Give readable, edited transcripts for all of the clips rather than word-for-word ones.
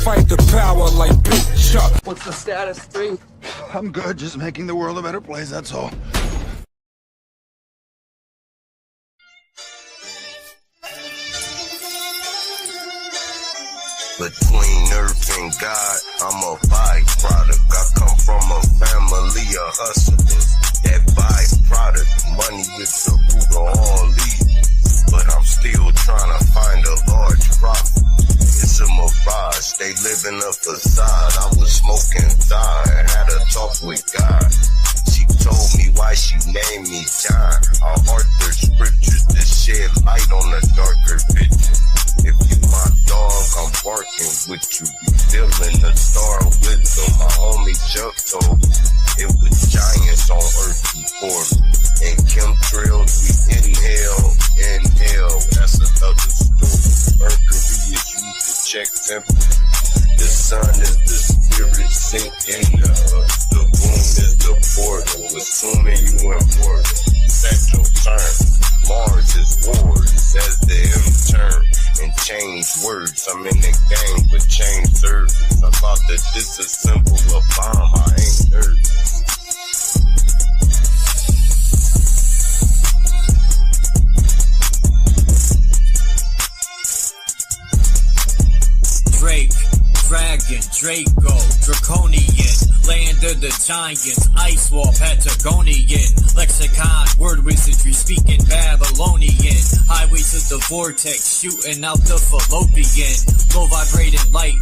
fight the power like Big Chuck. What's the status, 3? I'm good, just making the world a better place, that's all. Between earth and God, I'm a byproduct. I come from a family of hustlers. That byproduct, money is the root of all evil. But I'm still trying to find a large profit. It's a mirage, they live in a facade. I was smoking thigh and had a talk with God. She told me why she named me John. I Hartford scriptures to shed light on the darker picture. If you my dog, I'm barking with you. Be feeling the star wisdom. My homie Chuck told me it was giants on earth before me. And chemtrails, we inhale. That's another story. Mercury is used to check temperature. The sun is the spirit sinking. The moon is the portal. Assuming you important. Set your turn. Mars is wars, says the intern. And change words, I'm in the game, but change service. I'm about to disassemble a bomb, I ain't nervous. Drake, Dragon, Draco, Draconian, land of the giants, ice wall, Patagonian, lexicon, word wizardry, speaking Babylonian, highways of the vortex, shooting out the fallopian, low vibrating light,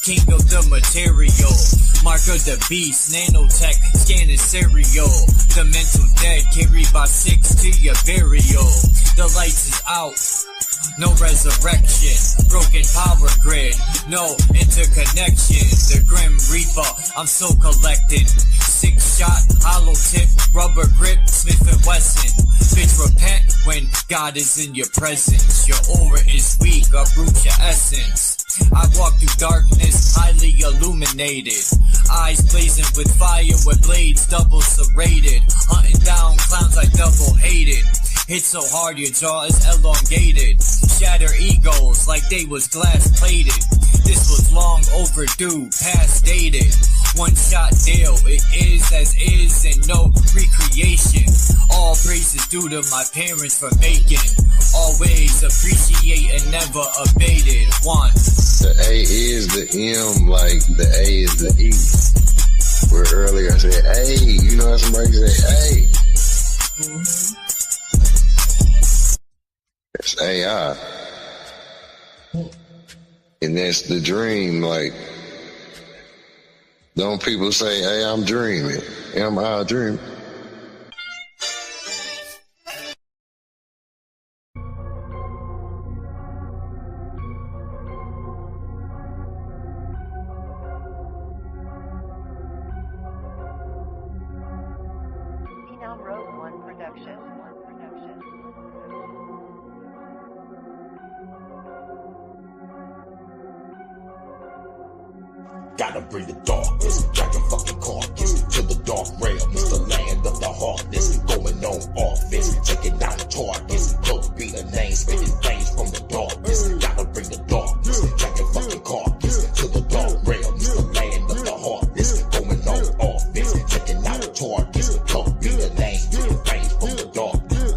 king of the material, mark of the beast, nanotech, scanning serial, the mental dead, carried by 6 to your burial, the lights is out. No resurrection, broken power grid, no interconnection. The Grim Reaper, I'm so collecting. 6-shot, hollow tip, rubber grip, Smith & Wesson. Bitch, repent when God is in your presence. Your aura is weak, uproot your essence. I walk through darkness, highly illuminated. Eyes blazing with fire, with blades double serrated. Hunting down clowns I double hated. Hit so hard your jaw is elongated. Shatter egos like they was glass plated. This was long overdue, past dated. One shot deal, it is as is and no recreation. All praises due to my parents for making. Always appreciate and never abated. One. The A is the M, like the A is the E. Where earlier I said, hey, you know how somebody say, hey. It's AI. And that's the dream, like, don't people say, hey, I'm dreaming. Am I dreaming? Road 1 production. Gotta bring the darkness, drag your fucking carcass to the dark realm. It's the land of the heartless, going on offense, taking down targets. Close be the name, spitting flames from the darkness. Gotta bring the darkness, drag your fucking carcass to the dark realm. It's the land of the heartless, going on offense, taking down targets. Close be the name, spitting flames from the darkness.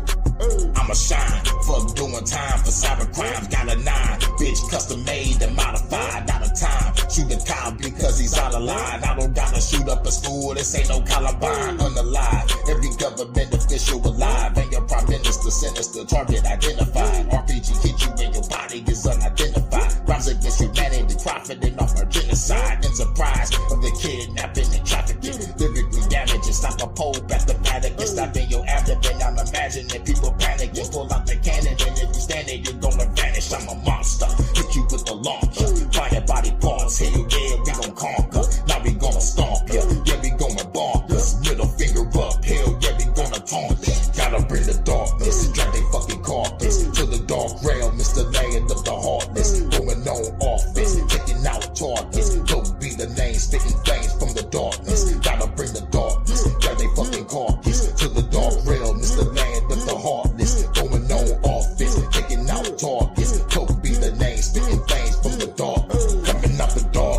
I'ma shine, fuck doing time for cyber crimes. Got a 9, bitch, custom made and modified, out of time. Shoot a cop because he's out of line. I don't gotta shoot up a school, this ain't no Columbine. Unalive, every government official alive. And your prime minister, sinister, target identified. RPG hit you and your body is unidentified. Crimes against humanity, profiting off our genocide. Enterprise of the kidnapping and trafficking. Lyrically damaging, stop a pope at the Vatican. Stop in your abdomen, I'm imagining people panicking. Pull out the cannon and if you stand there, you're gonna vanish. I'm a monster, hit you with the launcher. Fire body parts, hell yeah, we gon' conquer. Now we gonna stomp ya, yeah, we gonna bonkers. Middle finger up, hell yeah, we gonna taunt ya. Gotta bring the darkness, drag they fucking carcass to the dark realm. It's the land of the heartless, going on offense, taking out targets. Don't be the name, spitting flames from the darkness. Gotta bring the darkness, drag they fucking carcass to the dark realm. It's the land of the heartless, going on offense, taking out targets. Don't be the name, spitting flames from the dark, coming out the dark.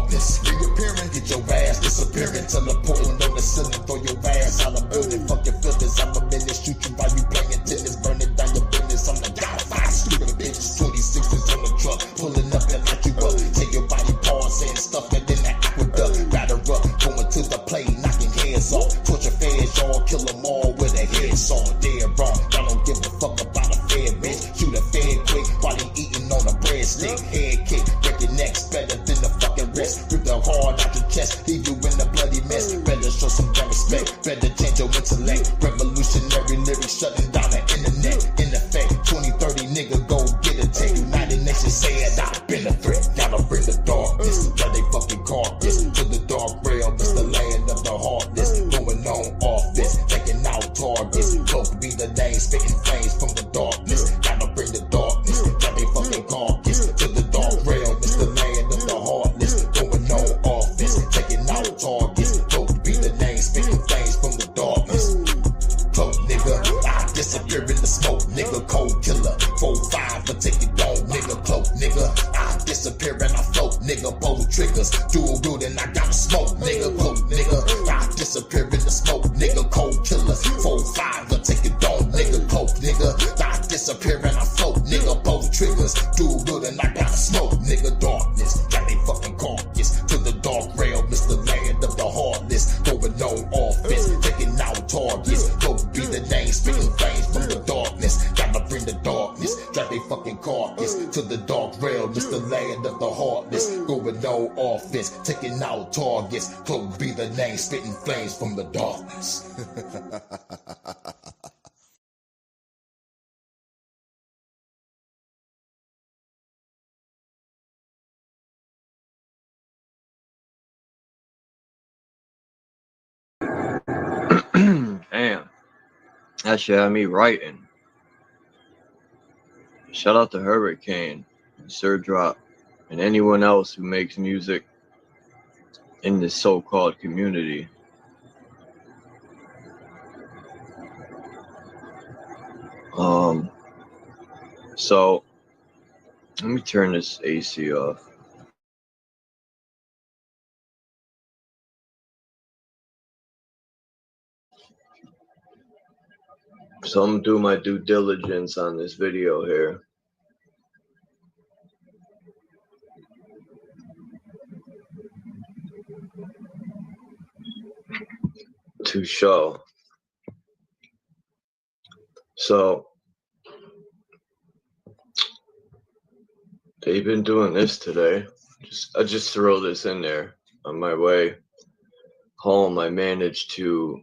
head kick, break your necks better than the fucking rest. Rip the hard out your chest, leave you in a bloody mess. Better show some damn respect, better change your intellect. Revolutionary lyrics shutting down the internet. In effect, 2030 nigga go get a tech. United Nations said I've been a threat. Gotta bring the darkness, got they fucking carcass to the dark realm. It's the land of the heartless, going on offense, taking out targets. Coke be the name, spitting flames from the darkness. Gotta bring the darkness, got they fucking carcass to the dark realm. It's the land of the heartless, going on offense, taking out targets. Coke be the name, spitting flames from the darkness. Coke nigga, I disappear in the smoke, nigga. Cold killer, 4-5 for take it down, nigga. Cloak nigga, I disappear and I float, nigga. Pull triggers, dual good and I gotta smoke, nigga. Cloak nigga, I disappear in the smoke, nigga. Cold killer, 4-5 for take it down, nigga. Cloak nigga, I disappear and I float, nigga. Pull triggers, dual good and I gotta smoke, nigga. Darkness, got they fucking carcass to the dark realm. It's the land of the heartless, going on offense, taking out targets. Coke be the name, spitting flames from the darkness. Gotta bring the darkness, drag they fucking carcass to the dark realm. It's the land of the heartless, going on offense, taking out targets. Coke be the name, spitting flames from the darkness. Damn, that shit had me writing. Shout out to Hurricane, Sir Drop, and anyone else who makes music in this so-called community. So let me turn this AC off. So I'm gonna do my due diligence on this video here to show. So they've been doing this today. I just throw this in there. On my way home, I managed to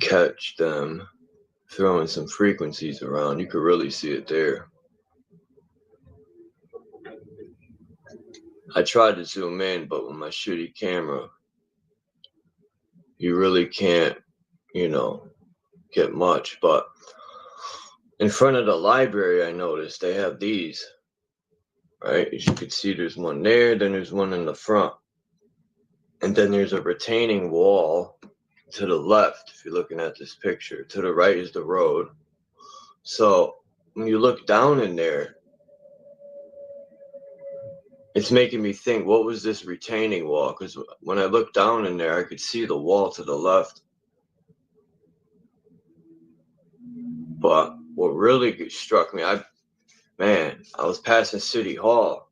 catch them throwing some frequencies around. You could really see it there. I tried to zoom in, but with my shitty camera, you really can't, get much. But in front of the library, I noticed they have these, right? As you can see, there's one there, then there's one in the front. And then there's a retaining wall to the left, if you're looking at this picture. To the right is the road. So when you look down in there, it's making me think, what was this retaining wall? Because when I looked down in there, I could see the wall to the left. But what really struck me, I was passing City Hall,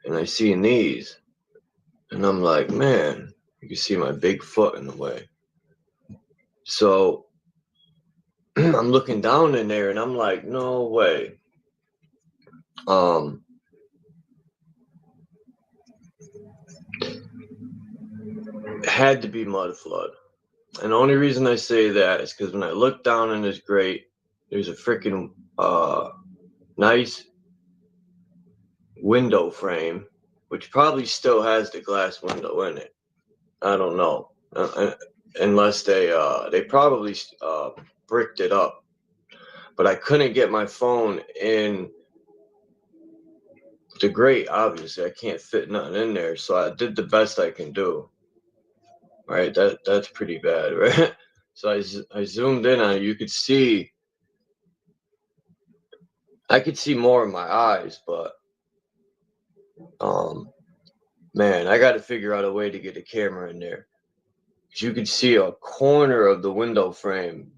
and I seen these, and I'm like, man, you can see my big foot in the way. So I'm looking down in there, and I'm like, no way. It had to be mud flood. And the only reason I say that is because when I look down in this grate, there's a freaking nice window frame, which probably still has the glass window in it. I don't know, unless they probably bricked it up. But I couldn't get my phone in the grate. Obviously, I can't fit nothing in there, so I did the best I can do. Right, that's pretty bad, right? So I zoomed in on it. You could see, I could see more of my eyes, but man, I got to figure out a way to get a camera in there. You could see a corner of the window frame.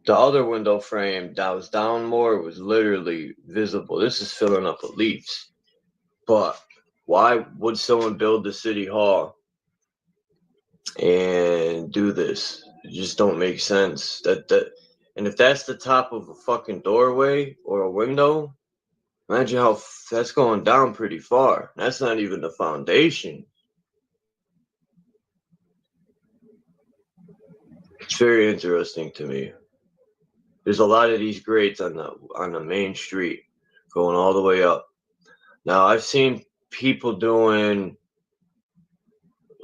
The other window frame that was down more was literally visible. This is filling up with leaves. But why would someone build the City Hall and do this? It just don't make sense. And if that's the top of a fucking doorway or a window, imagine how that's going down pretty far. That's not even the foundation. It's very interesting to me. There's a lot of these grates on the main street going all the way up. Now I've seen people doing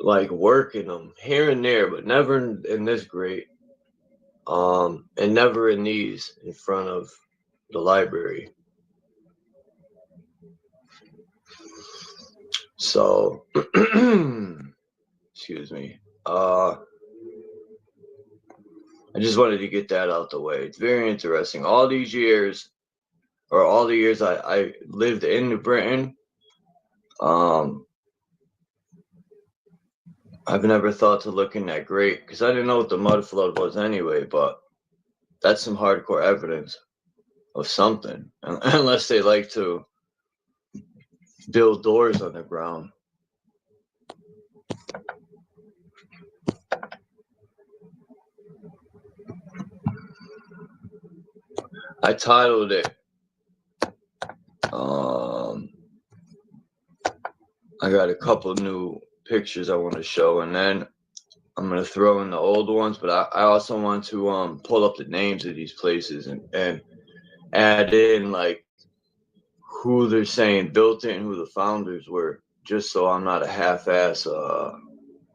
like work in them here and there, but never in this grate. And never in these in front of the library. So excuse me. I just wanted to get that out the way. It's very interesting. All the years I lived in New Britain, I've never thought to look in that grate because I didn't know what the mud flood was anyway, but that's some hardcore evidence of something. Unless they like to build doors underground. I titled it, I got a couple new pictures I want to show, and then I'm going to throw in the old ones, but I also want to pull up the names of these places and add in like who they're saying built it and who the founders were, just so I'm not a half-ass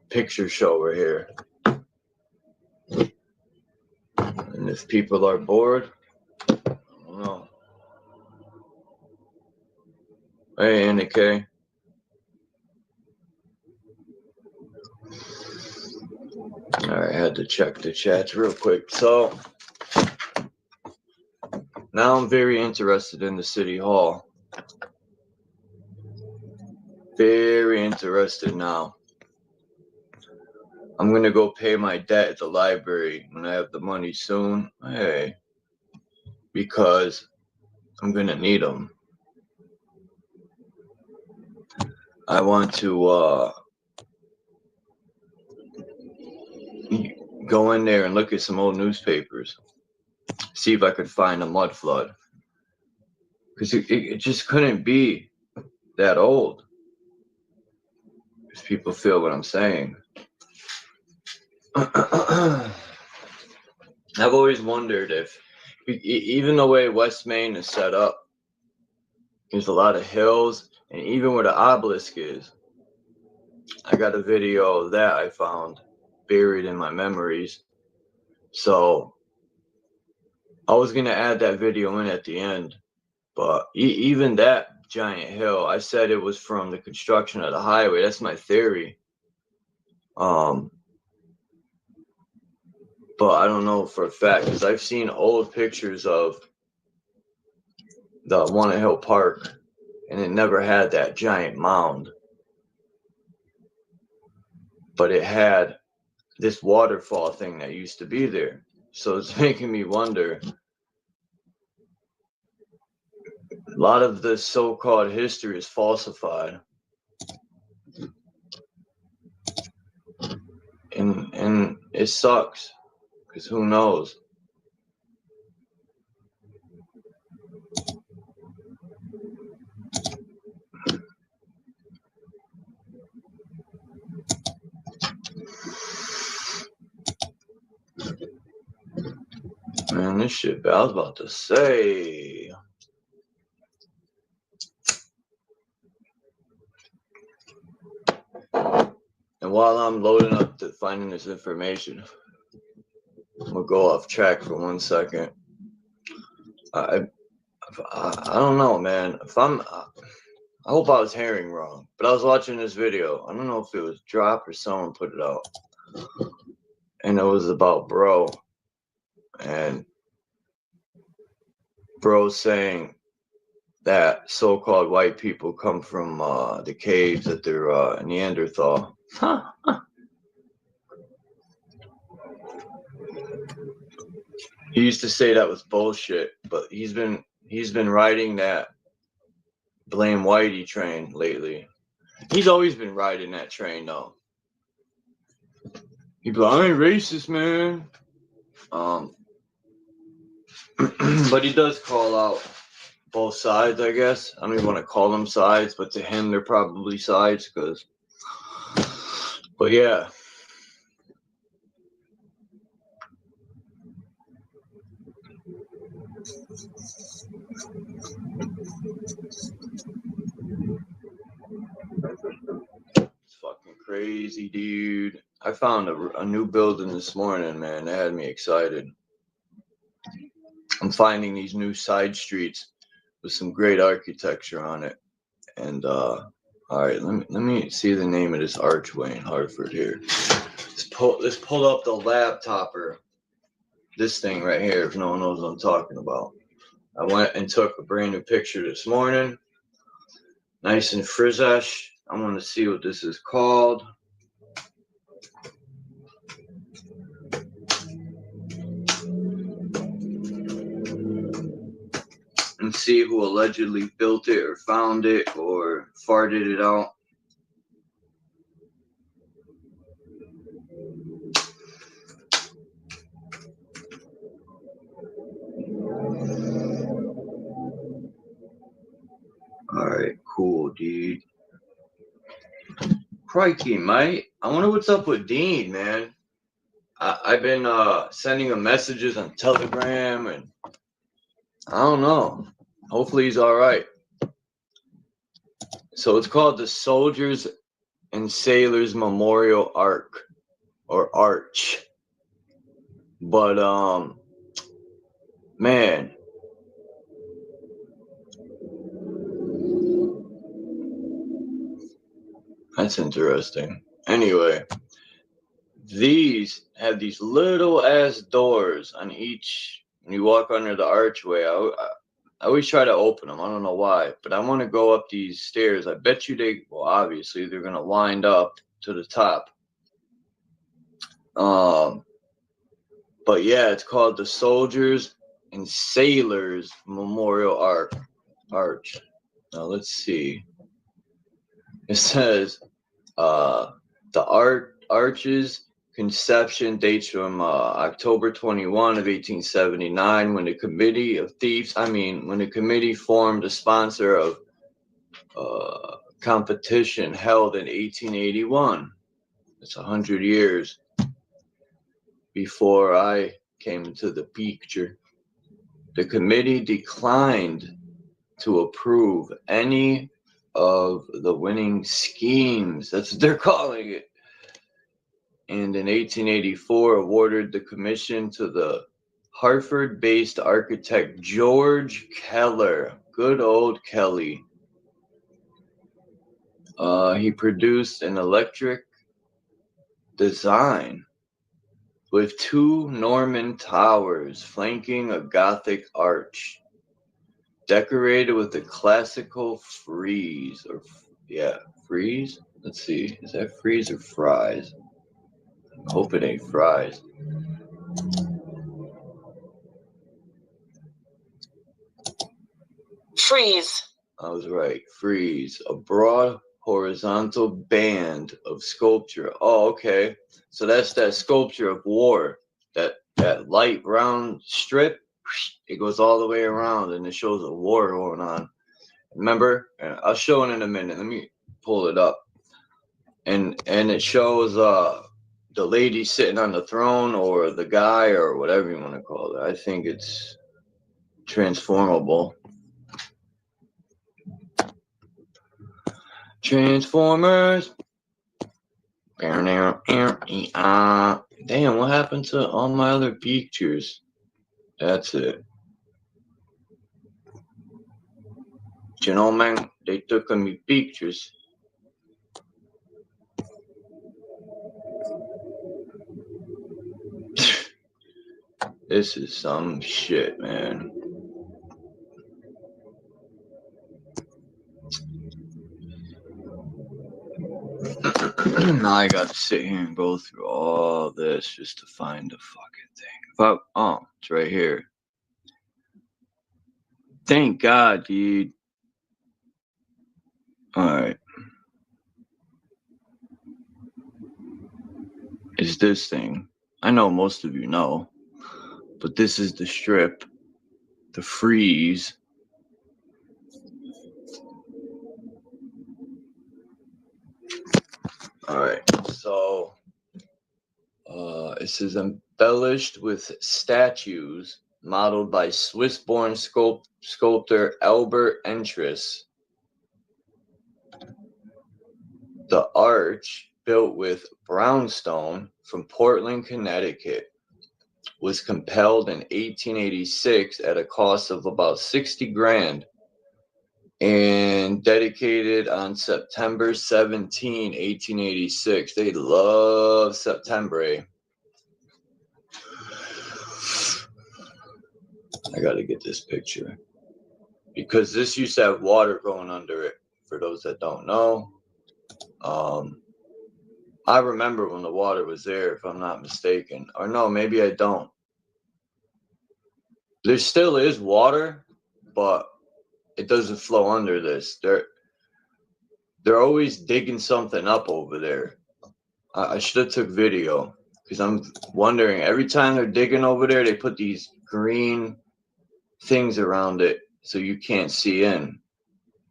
picture shower here. And if people are bored, I don't know. Hey, Andy K. All right, I had to check the chats real quick. So now I'm very interested in the city hall. Very interested now. I'm gonna go pay my debt at the library when I have the money soon. Hey, because I'm gonna need them. I want to go in there and look at some old newspapers, see if I could find a mud flood, because it just couldn't be that old. If people feel what I'm saying. I've always wondered if, even the way West Main is set up, there's a lot of hills, and even where the obelisk is, I got a video of that I found buried in my memories. So I was going to add that video in at the end, but even that giant hill, I said it was from the construction of the highway. That's my theory. But I don't know for a fact, because I've seen old pictures of the one at Hill Park, and it never had that giant mound. But it had this waterfall thing that used to be there. So it's making me wonder. A lot of the so-called history is falsified. And it sucks. Because who knows? Man, this shit, I was about to say. And while I'm loading up to finding this information, we'll go off track for 1 second. I don't know, man. I hope I was hearing wrong, but I was watching this video. I don't know if it was Drop or someone put it out, and it was about Bro, and Bro saying that so-called white people come from the caves, that they're Neanderthal. He used to say that was bullshit, but he's been riding that blame Whitey train lately. He's always been riding that train though. He'd be like, I ain't racist, man. But he does call out both sides, I guess. I don't even want to call them sides, but to him, they're probably sides. But yeah. It's fucking crazy, dude. I found a new building this morning, man. That had me excited. I'm finding these new side streets with some great architecture on it. And all right, let me see the name of this archway in Hartford here. Let's pull up the laptopper. This thing right here, if no one knows what I'm talking about. I went and took a brand new picture this morning. Nice and frizzesh. I want to see what this is called. And see who allegedly built it or found it or farted it out. Alright, cool, dude. Crikey, mate. I wonder what's up with Dean, man. I've been sending him messages on Telegram, and I don't know. Hopefully he's alright. So it's called the Soldiers and Sailors Memorial Arch. But, man. That's interesting. Anyway, these have these little ass doors on each. When you walk under the archway, I always try to open them. I don't know why, but I want to go up these stairs. I bet you obviously they're going to wind up to the top. But yeah, it's called the Soldiers and Sailors Memorial Arch. Now let's see. It says the arch's conception dates from October 21 of 1879, when the committee formed a sponsor of competition held in 1881. It's 100 years before I came into the picture. The committee declined to approve any of the winning schemes. That's what they're calling it. And in 1884, awarded the commission to the Hartford-based architect George Keller. Good old Kelly. He produced an electric design with two Norman towers flanking a Gothic arch, decorated with a classical frieze. Frieze? Let's see. Is that frieze or fries? I hope it ain't fries. Frieze. I was right. Frieze. A broad horizontal band of sculpture. Oh, okay. So that's that sculpture of war. That light brown strip. It goes all the way around and it shows a war going on. Remember? I'll show it in a minute. Let me pull it up. And it shows the lady sitting on the throne, or the guy, or whatever you want to call it. I think it's transformable. Transformers. Damn, what happened to all my other pictures? That's it. You know, man, they took me pictures. This is some shit, man. Now I got to sit here and go through all this just to find the fucking thing. Oh, it's right here. Thank God, dude. All right. is this thing. I know most of you know, but this is the strip, the freeze. All right, so it says embellished with statues modeled by Swiss-born sculptor Albert Entris. The arch, built with brownstone from Portland, Connecticut, was compelled in 1886 at a cost of about 60 grand and dedicated on September 17, 1886. They love September, eh? I gotta get this picture because this used to have water going under it. For those that don't know, I remember when the water was there, if I'm not mistaken, or no, maybe I don't. There still is water, but it doesn't flow under this. They're always digging something up over there. I should have took video because I'm wondering every time they're digging over there, they put these green things around it so you can't see in,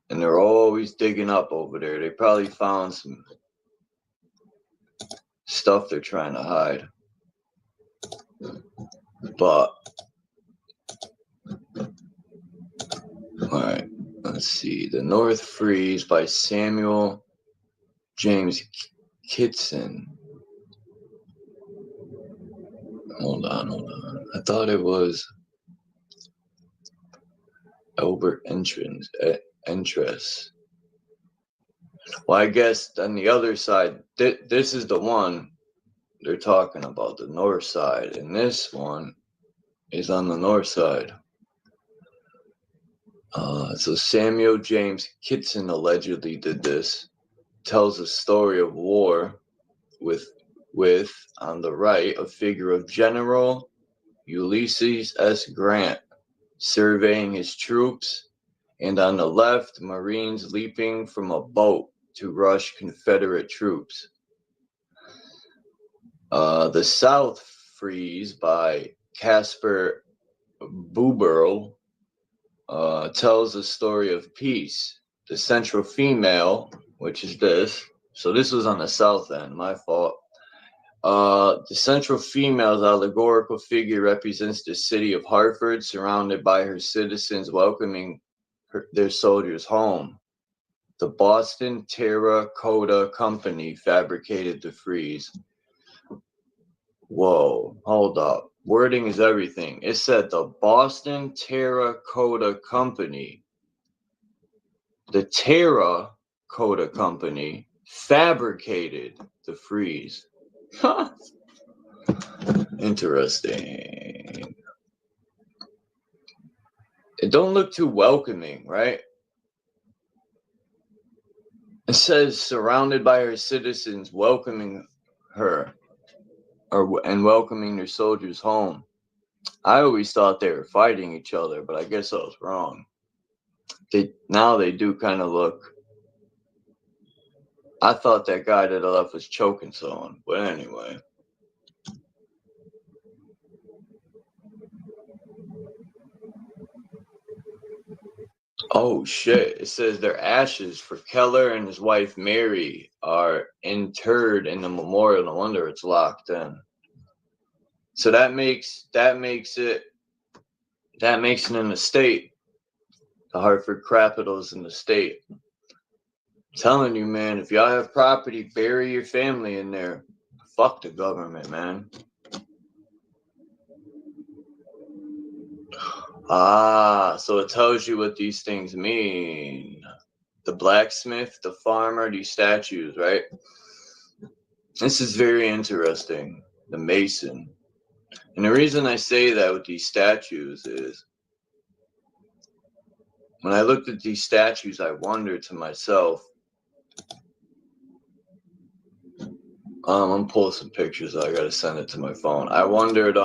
and they're always digging up over there. They probably found some stuff they're trying to hide, but all right, let's see. The North Freeze by Samuel James Kitson. Hold on. I thought it was Albert Entris. Well, I guess on the other side, this is the one they're talking about, the north side, and this one is on the north side. So Samuel James Kitson allegedly did this. Tells a story of war with on the right a figure of General Ulysses S. Grant surveying his troops, and on the left, Marines leaping from a boat to rush Confederate troops. The South Freeze by Caspar Buberl tells a story of peace. The central female, which is this, so this was on the south end, my fault. The central female's allegorical figure represents the city of Hartford, surrounded by her citizens welcoming their soldiers home. The Boston Terracotta Company fabricated the frieze. Whoa, hold up. Wording is everything. It said the Boston Terracotta Company. The Terracotta Company fabricated the frieze. Interesting. It don't look too welcoming, right? It says surrounded by her citizens welcoming her and welcoming their soldiers home. I always thought they were fighting each other, but I guess I was wrong. Now they do kind of look. I thought that guy to the left was choking someone, but anyway. Oh shit, it says their ashes for Keller and his wife Mary are interred in the memorial. No wonder it's locked in. So that makes it in the state. The Hartford Capitals in the state. I'm telling you, man, if y'all have property, bury your family in there. Fuck the government, man. So it tells you what these things mean. The blacksmith, the farmer, these statues, right? This is very interesting. The mason. And the reason I say that with these statues is when I looked at these statues, I wondered to myself, I'm pulling some pictures. I gotta send it to my phone. I wondered,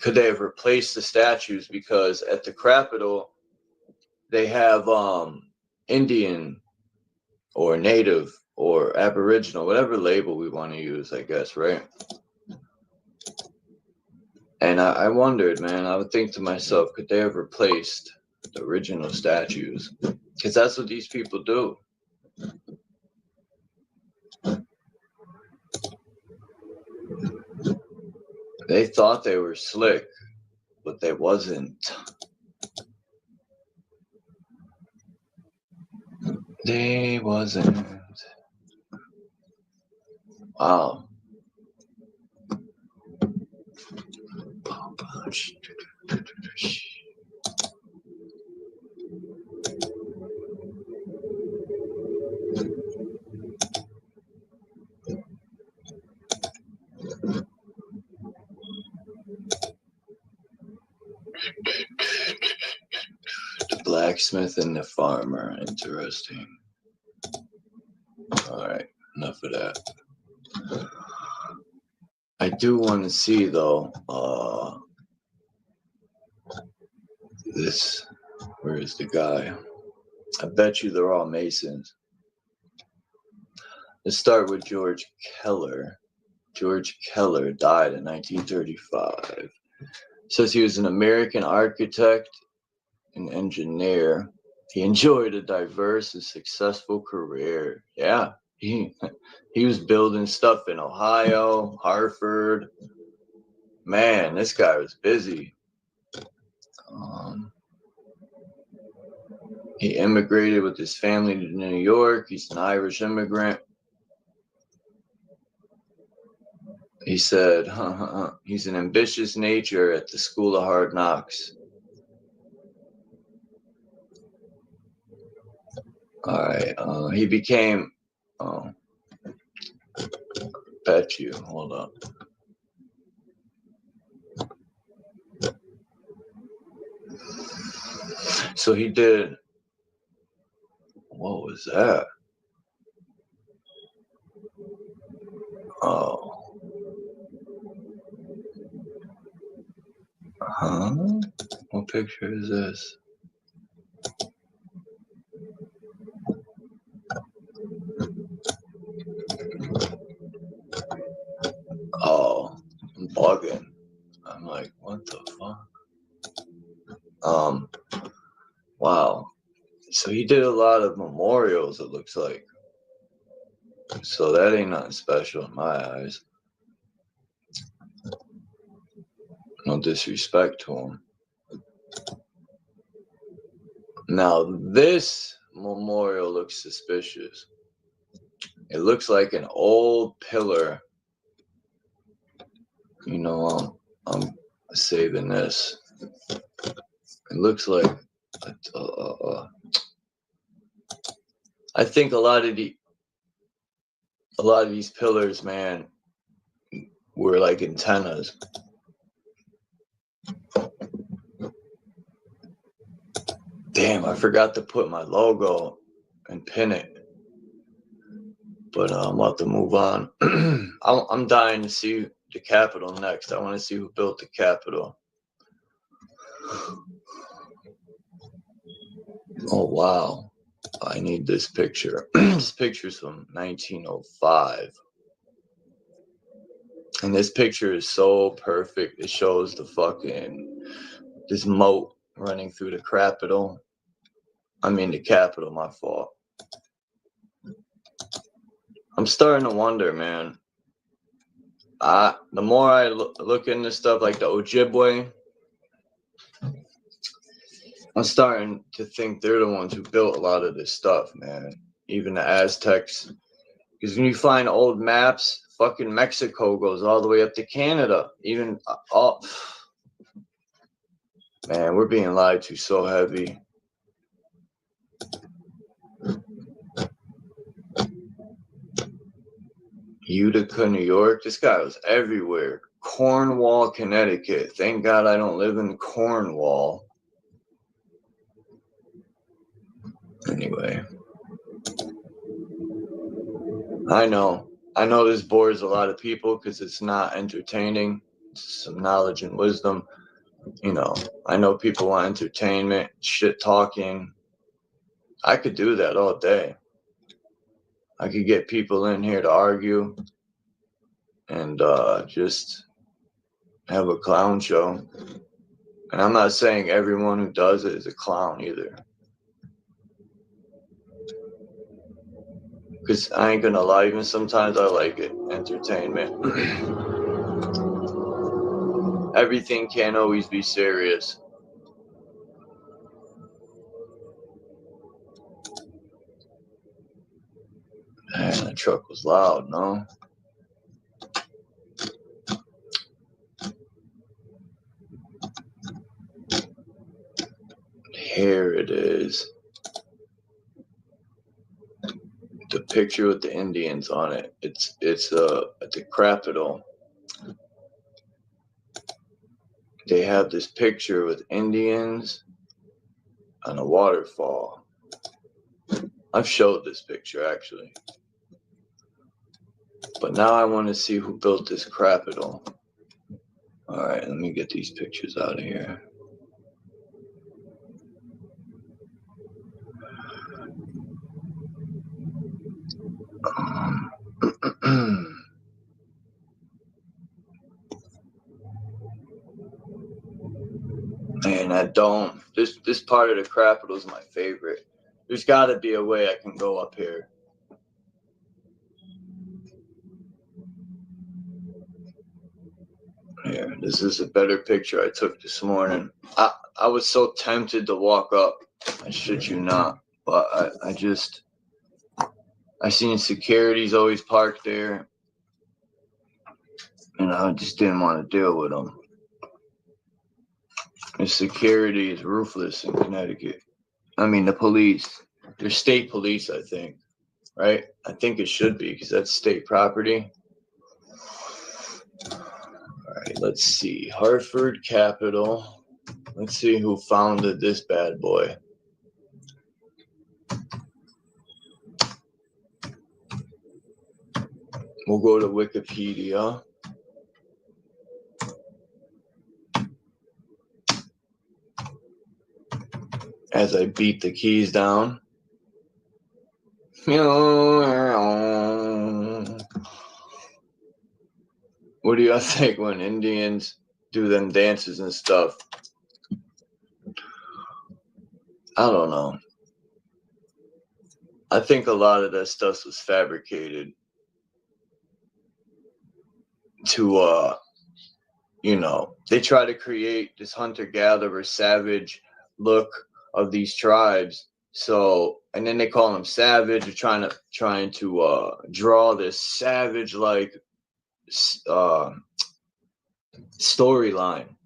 could they have replaced the statues? Because at the Capitol, they have Indian or Native or Aboriginal, whatever label we want to use, I guess, right? And I wondered, man, I would think to myself, could they have replaced the original statues? Because that's what these people do. They thought they were slick, but they wasn't. They wasn't. Wow. The blacksmith and the farmer. Interesting. All right, enough of that. I do want to see, though, this. Where is the guy? I bet you they're all Masons. Let's start with George Keller. George Keller died in 1935. Says he was an American architect and engineer. He enjoyed a diverse and successful career. Yeah, he was building stuff in Ohio, Hartford. Man, this guy was busy. He immigrated with his family to New York. He's an Irish immigrant. He said, he's an ambitious nature at the School of Hard Knocks. All right. He became, bet you, hold up. So he did, what was that? Oh. Huh? What picture is this? Oh, I'm bugging. I'm like, what the fuck? Wow. So he did a lot of memorials, it looks like. So that ain't nothing special in my eyes. No disrespect to him. Now, this memorial looks suspicious. It looks like an old pillar. You know, I'm saving this. It looks like I think a lot of these pillars, man, were like antennas. Damn, I forgot to put my logo and pin it. But I'm about to move on. I'm dying to see the Capitol next. I want to see who built the Capitol. Oh, wow. I need this picture. This picture's from 1905. And this picture is so perfect. It shows this moat running through the Capitol. The Capitol, my fault. I'm starting to wonder, man. The more I look into stuff like the Ojibwe, I'm starting to think they're the ones who built a lot of this stuff, man. Even the Aztecs. Because when you find old maps, fucking Mexico goes all the way up to Canada. Even, man, we're being lied to so heavy. Utica, New York. This guy was everywhere. Cornwall, Connecticut. Thank God I don't live in Cornwall. Anyway. I know this bores a lot of people because it's not entertaining. It's some knowledge and wisdom. You know, I know people want entertainment, shit talking. I could do that all day. I could get people in here to argue and just have a clown show. And I'm not saying everyone who does it is a clown either. Because I ain't gonna lie, even sometimes I like it. Entertainment. Everything can't always be serious. Man, that truck was loud, no? Here it is. The picture with the Indians on it. It's at the Capitol. They have this picture with Indians on a waterfall. I've showed this picture actually. But now I want to see who built this Capitol. Alright, let me get these pictures out of here. Man, that dome. This part of the Capitol is my favorite. There's got to be a way I can go up here. Here, this is a better picture I took this morning. I was so tempted to walk up. I shit you not. But I seen security's always parked there. And I just didn't want to deal with them. The security is ruthless in Connecticut. I mean, the police. They're state police, I think. Right? I think it should be because that's state property. All right, let's see. Hartford Capitol. Let's see who founded this bad boy. We'll go to Wikipedia. As I beat the keys down. What do y'all think when Indians do them dances and stuff? I don't know. I think a lot of that stuff was fabricated to, they try to create this hunter-gatherer savage look of these tribes. So, and then they call them savage. They're trying to draw this savage-like storyline,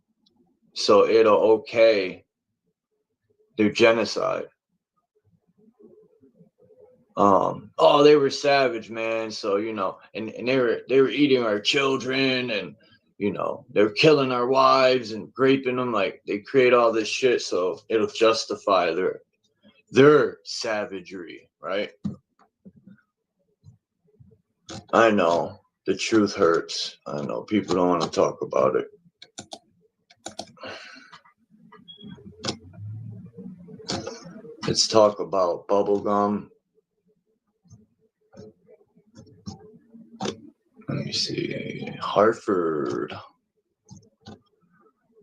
so it'll okay their genocide. Oh, they were savage, man. So and they were eating our children, and they were killing our wives and raping them. Like, they create all this shit so it'll justify their savagery, right? I know. The truth hurts. I know people don't want to talk about it. Let's talk about bubblegum. Let me see. Hartford.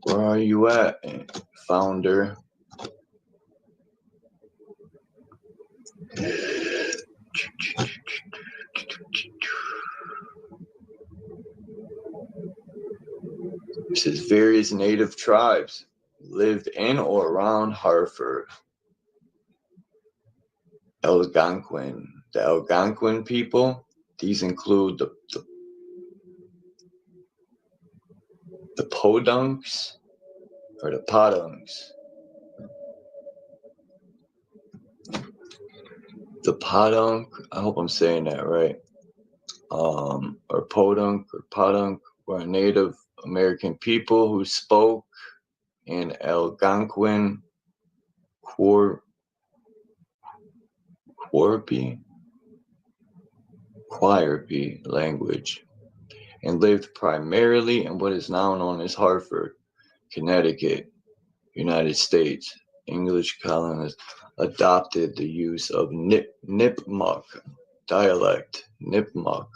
Where are you at, founder? It says various native tribes lived in or around Hartford. Algonquin. The Algonquin people, these include the Podunks or the Podunks. The Podunk, I hope I'm saying that right. Or Podunk were a Native American people who spoke in Algonquin Quirpy language, and lived primarily in what is now known as Hartford, Connecticut, United States. English colonists adopted the use of Nipmuc dialect, Nipmuc.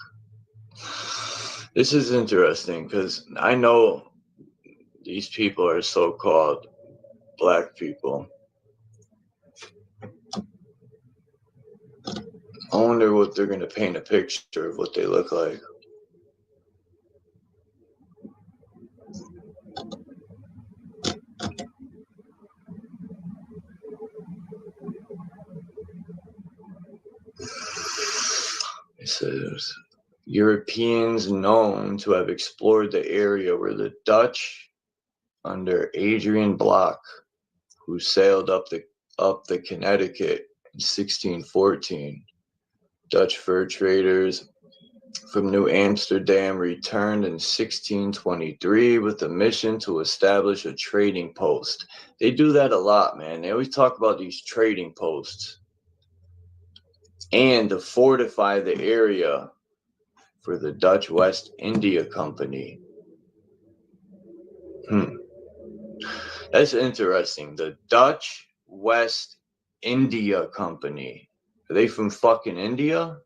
This is interesting because I know these people are so-called black people. I wonder what they're going to paint a picture of what they look like. It says, Europeans known to have explored the area were the Dutch under Adrian Block, who sailed up the Connecticut in 1614. Dutch fur traders from New Amsterdam returned in 1623 with a mission to establish a trading post. They do that a lot, man. They always talk about these trading posts. And to fortify the area for the Dutch West India Company. That's interesting. The Dutch West India Company. Are they from fucking India?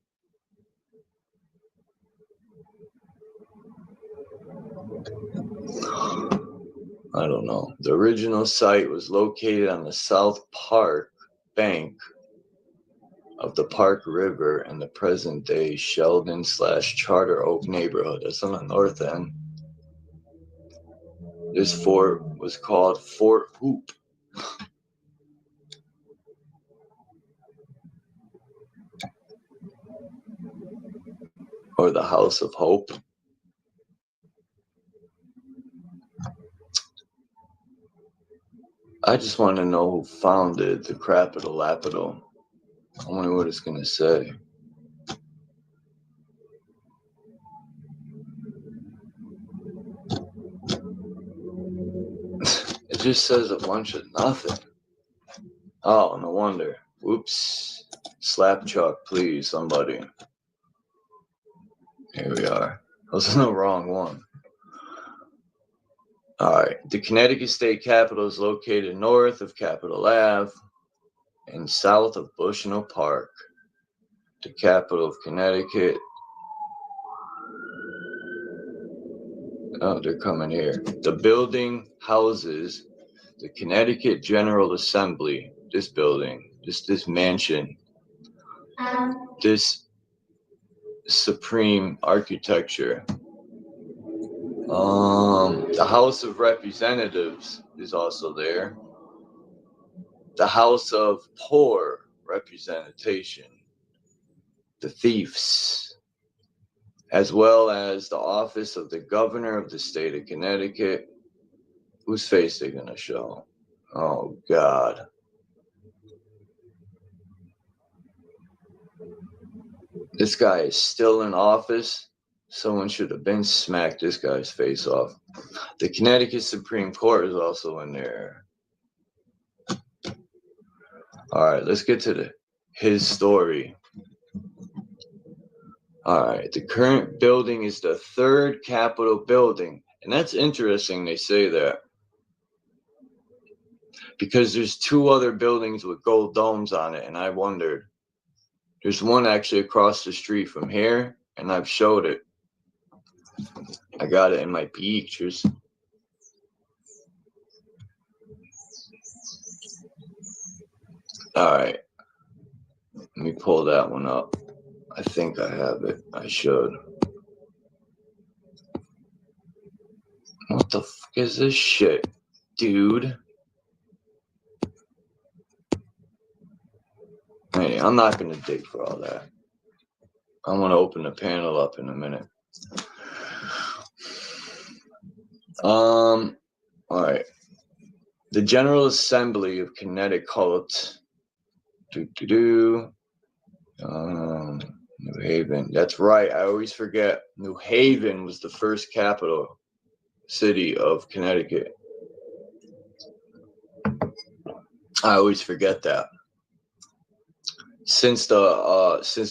I don't know. The original site was located on the South Park bank of the Park River in the present-day Sheldon/Charter Oak neighborhood. That's on the north end. This fort was called Fort Hoop. Or the House of Hope. I just want to know who founded the Capitol Lapidol. I wonder what it's going to say. It just says a bunch of nothing. Oh, no wonder. Whoops. Slap Chuck, please, somebody. Here we are. I was in the wrong one. All right. The Connecticut State Capitol is located north of Capitol Ave and south of Bushnell Park. The capital of Connecticut. Oh, they're coming here. The building houses the Connecticut General Assembly. This building, this mansion, this supreme architecture. The House of Representatives is also there. The House of Poor Representation. The Thieves. As well as the office of the governor of the state of Connecticut. Whose face they gonna show? Oh, God. This guy is still in office. Someone should have been smacked this guy's face off. The Connecticut Supreme Court is also in there. All right, let's get to his story. All right, the current building is the third Capitol building. And that's interesting they say that. Because there's two other buildings with gold domes on it. And I wondered. There's one actually across the street from here. And I've showed it. I got it in my pictures. All right. Let me pull that one up. I think I have it. I should. What the fuck is this shit, dude? Hey, I'm not going to dig for all that. I'm going to open the panel up in a minute. All right. The General Assembly of Connecticut. New Haven. That's right. I always forget. New Haven was the first capital city of Connecticut. I always forget that. Since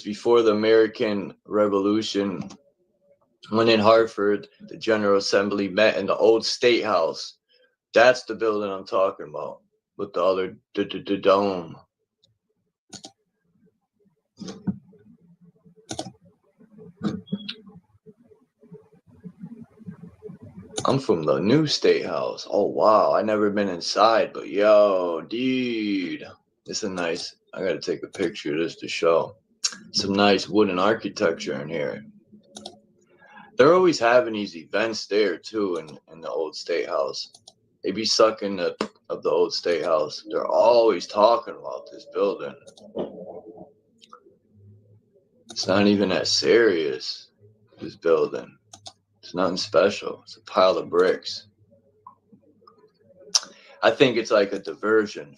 before the American Revolution, when in Hartford, the General Assembly met in the old State House. That's the building I'm talking about with the other dome. I'm from the new State House. Oh, wow. I never been inside, but yo, dude. It's a nice, I gotta take a picture of this to show. Some nice wooden architecture in here. They're always having these events there, too, in the old State House. They be sucking of the old State House. They're always talking about this building. It's not even that serious, this building. It's nothing special. It's a pile of bricks. I think it's like a diversion.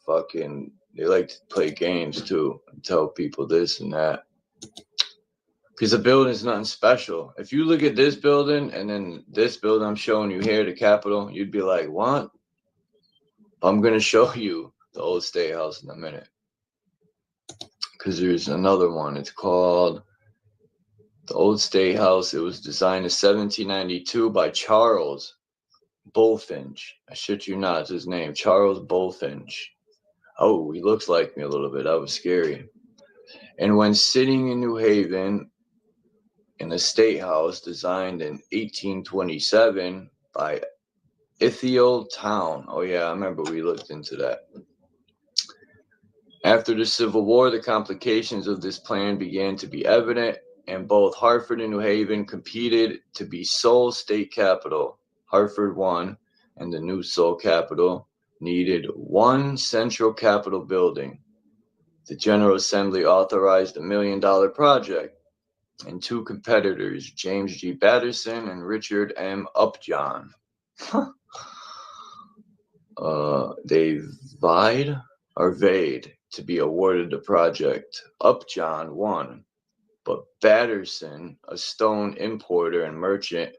Fucking, they like to play games too and tell people this and that. Because the building's nothing special. If you look at this building and then this building I'm showing you here, the Capitol, you'd be like, what? I'm going to show you the old State House in a minute. Because there's another one. It's called the Old State House. It was designed in 1792 by Charles Bulfinch. I shit you not, it's his name. Charles Bulfinch. Oh, he looks like me a little bit. That was scary. And when sitting in New Haven in the State House designed in 1827 by Ithiel Town. Oh, yeah, I remember we looked into that. After the Civil War, the complications of this plan began to be evident, and both Hartford and New Haven competed to be sole state capital. Hartford won, and the new sole capital needed one central Capitol building. The General Assembly authorized $1 million project, and two competitors, James G. Patterson and Richard M. Upjohn, they vied to be awarded the project. Upjohn won, but Patterson, a stone importer and merchant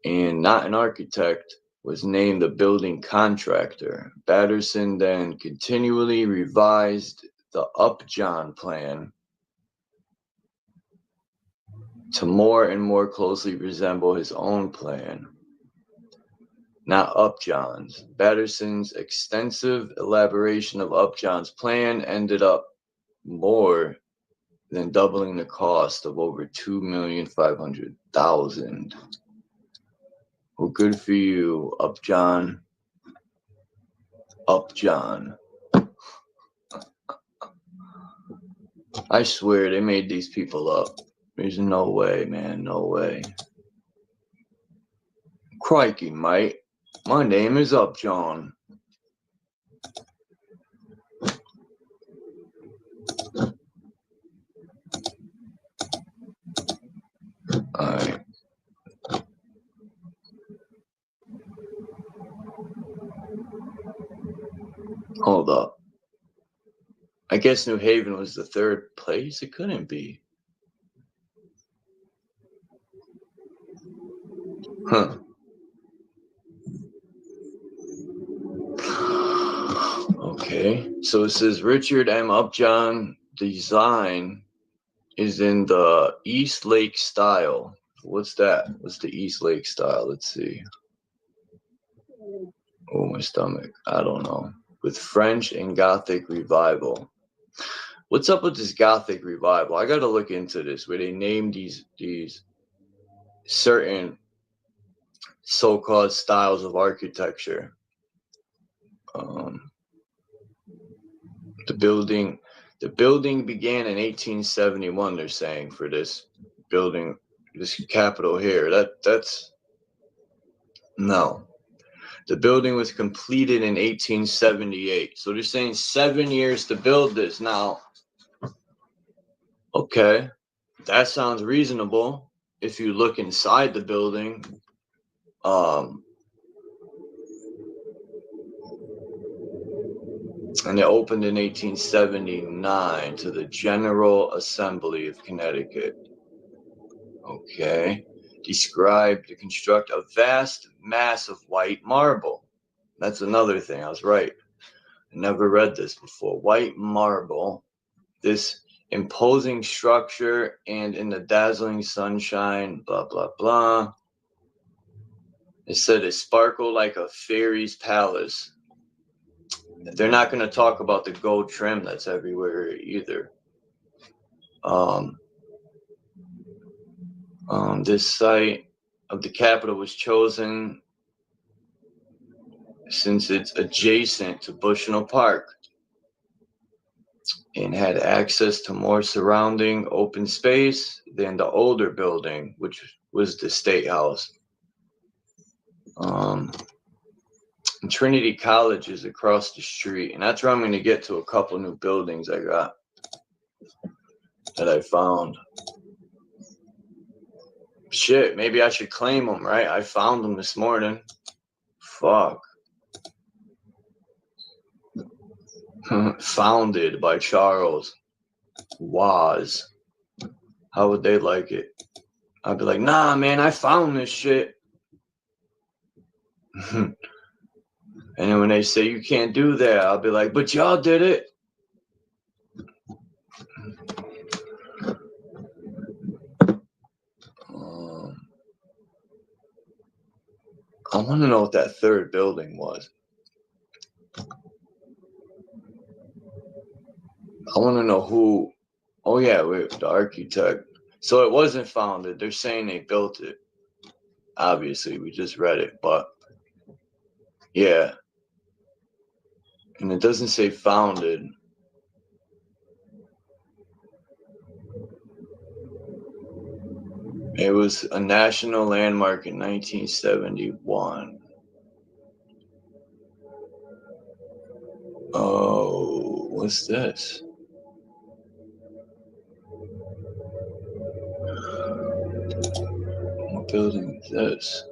and not an architect, was named the building contractor. Patterson then continually revised the Upjohn plan to more and more closely resemble his own plan. Not Upjohn's. Patterson's extensive elaboration of Upjohn's plan ended up more than doubling the cost of over $2,500,000. Well, good for you, Upjohn. Upjohn. I swear they made these people up. There's no way, man. No way. Crikey, mate. My name is Upjohn. Alright. Hold up. I guess New Haven was the third place? It couldn't be. Huh. Okay. So it says Richard M. Upjohn design is in the East Lake style. What's that? What's the East Lake style? Let's see. Oh, my stomach. I don't know. With French and Gothic revival. What's up with this Gothic revival? I got to look into this, where they name these certain so-called styles of architecture. The building began in 1871. They're saying for this building, this Capitol here. That's no. The building was completed in 1878. So they're saying 7 years to build this. Now, okay, that sounds reasonable if you look inside the building. And it opened in 1879 to the General Assembly of Connecticut. Okay. Described to construct a vast mass of white marble. That's another thing. I was right. I never read this before. White marble. This imposing structure, and in the dazzling sunshine, blah, blah, blah. It said it sparkled like a fairy's palace. They're not going to talk about the gold trim that's everywhere either. This site of the capital was chosen since it's adjacent to Bushnell Park and had access to more surrounding open space than the older building, which was the State House. And Trinity College is across the street, and that's where I'm going to get to a couple new buildings I got that I found. Shit, maybe I should claim them, right? I found them this morning. Fuck. Founded by Charles Waz. How would they like it? I'd be like, nah, man, I found this shit. And then when they say you can't do that, I'll be like, but y'all did it. I want to know what that third building was. I want to know who. Oh, yeah, wait, the architect. So it wasn't founded. They're saying they built it. Obviously, we just read it, but yeah. And it doesn't say founded. It was a national landmark in 1971. Oh, what's this? What building is this?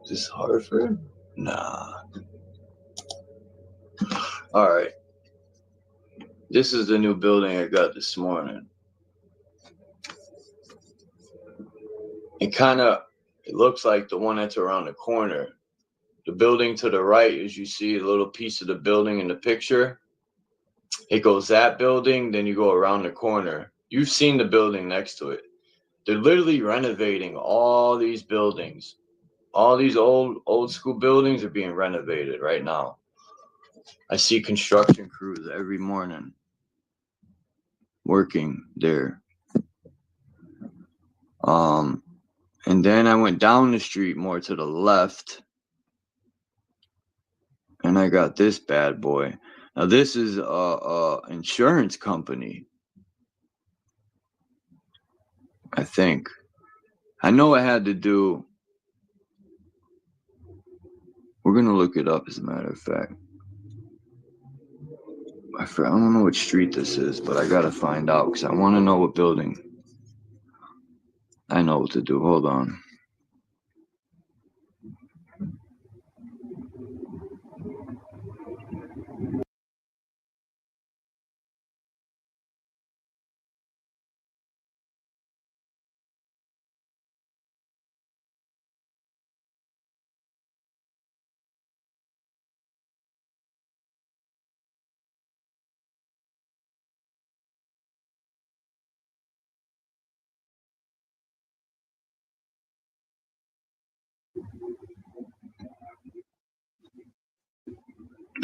Is this Hartford? Nah. All right. This is the new building I got this morning. It looks like the one that's around the corner. The building to the right, as you see a little piece of the building in the picture, it goes that building, then you go around the corner. You've seen the building next to it. They're literally renovating all these buildings. All these old school buildings are being renovated right now. I see construction crews every morning working there. And then I went down the street more to the left, and I got this bad boy. Now this is a insurance company, I think. I know it had to do. We're gonna look it up, as a matter of fact. I don't know which street this is, but I gotta find out because I want to know what building. I know what to do. Hold on.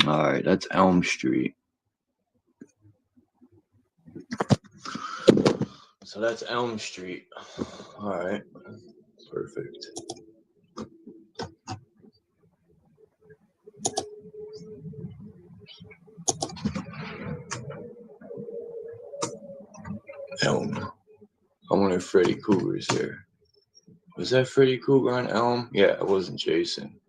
All right, that's Elm Street. So that's Elm Street. All right, perfect. Elm. I wonder if Freddy Krueger's here. Was that Freddy Krueger on Elm? Yeah, it wasn't Jason.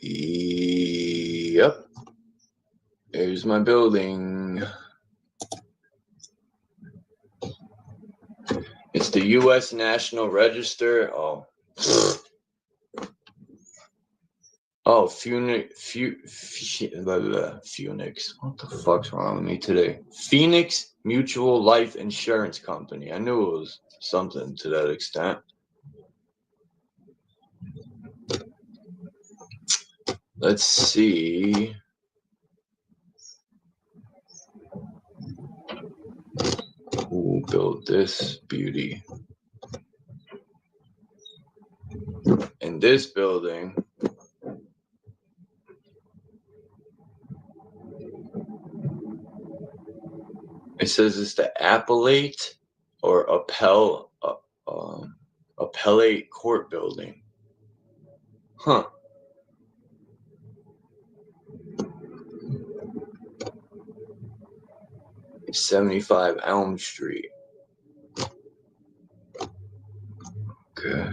Yep. There's my building. It's the U.S. National Register. Phoenix. What the fuck's wrong with me today? Phoenix Mutual Life Insurance Company. I knew it was something to that extent. Let's see. built this beauty. In this building, it says it's the appellate or appellate court building. Huh. It's 75 Elm Street. Okay.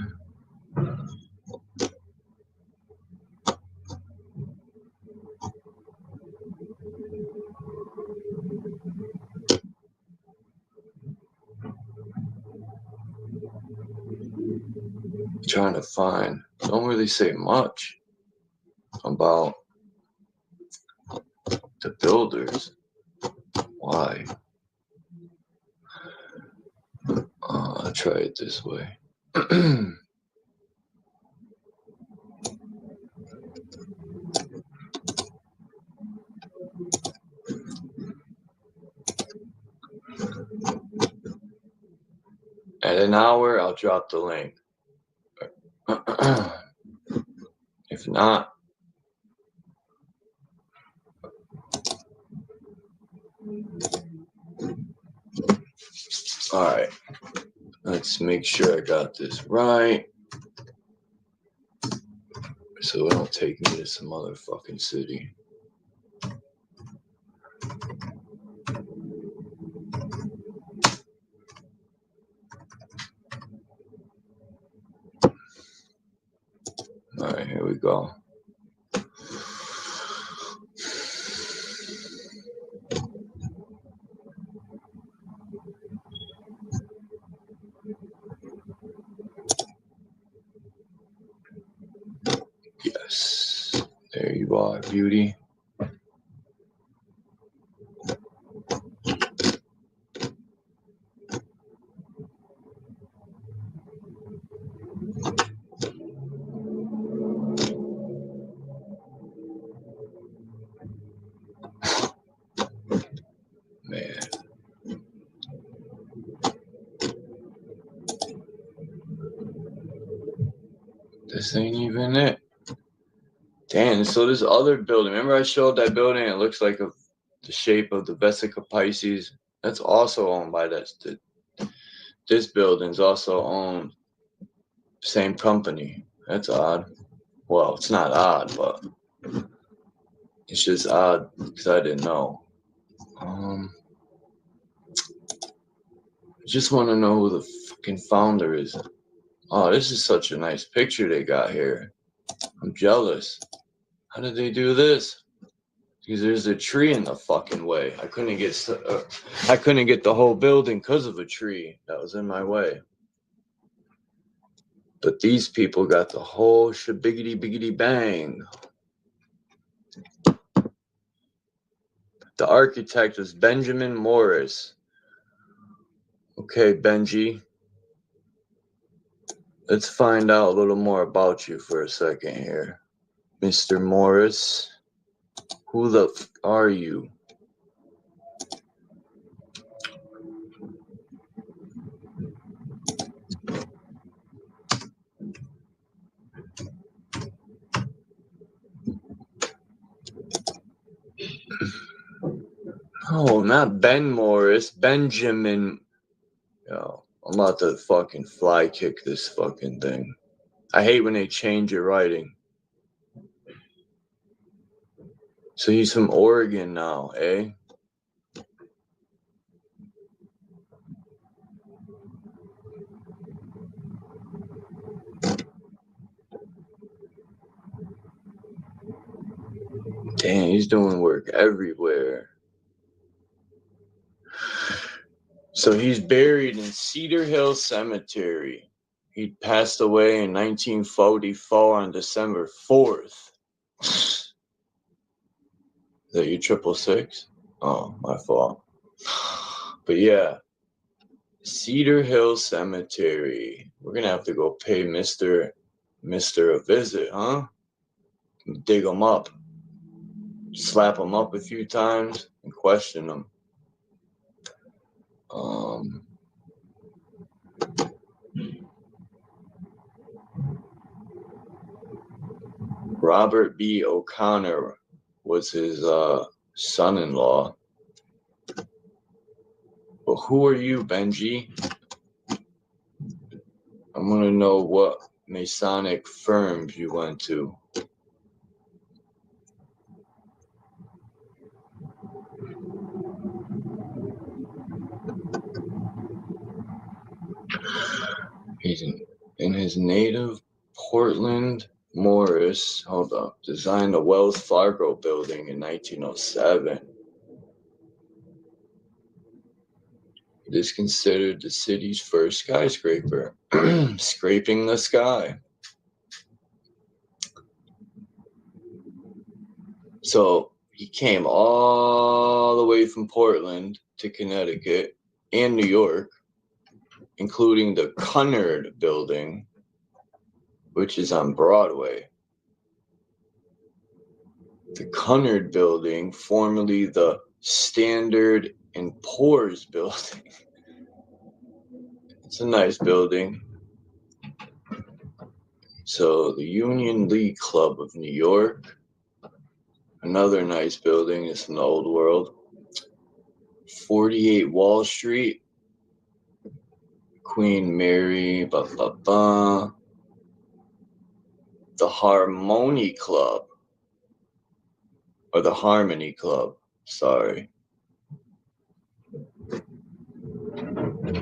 Trying to find, don't really say much about the builders. Why? I'll try it this way. At an hour, I'll drop the link. If not, all right. Let's make sure I got this right, so it don't take me to some other fucking city. All right, here we go. Yes, there you are, beauty. Man. This ain't even it. Damn, so this other building, remember I showed that building? It looks like the shape of the Vesica Pisces. That's also owned by this building's also owned same company. That's odd. Well, it's not odd, but it's just odd because I didn't know. I just want to know who the fucking founder is. Oh, this is such a nice picture they got here. I'm jealous. How did they do this? Because there's a tree in the fucking way. I couldn't get the whole building because of a tree that was in my way. But these people got the whole shabiggity biggity bang. The architect was Benjamin Morris. Okay, Benji. Let's find out a little more about you for a second here. Mr. Morris. Who the f are you? Oh, not Ben Morris. Benjamin. Yo, I'm about to fucking fly kick this fucking thing. I hate when they change your writing. So he's from Oregon now, eh? Damn, he's doing work everywhere. So he's buried in Cedar Hill Cemetery. He passed away in 1944 on December 4th. Is that you 666? Oh, my fault. But yeah, Cedar Hill Cemetery. We're gonna have to go pay Mr. a visit, huh? Dig him up, slap him up a few times, and question him. Robert B. O'Connor was his son-in-law. But who are you, Benji? I want to know what Masonic firms you went to. He's in his native Portland. Morris, hold up, designed the Wells Fargo building in 1907. It is considered the city's first skyscraper, scraping the sky. So he came all the way from Portland to Connecticut and New York, including the Cunard building, which is on Broadway. The Cunard building, formerly the Standard and Poor's building. It's a nice building. So the Union League Club of New York, another nice building. It's in the old world. 48 Wall Street, Queen Mary, The Harmony Club, or the Harmony Club, sorry.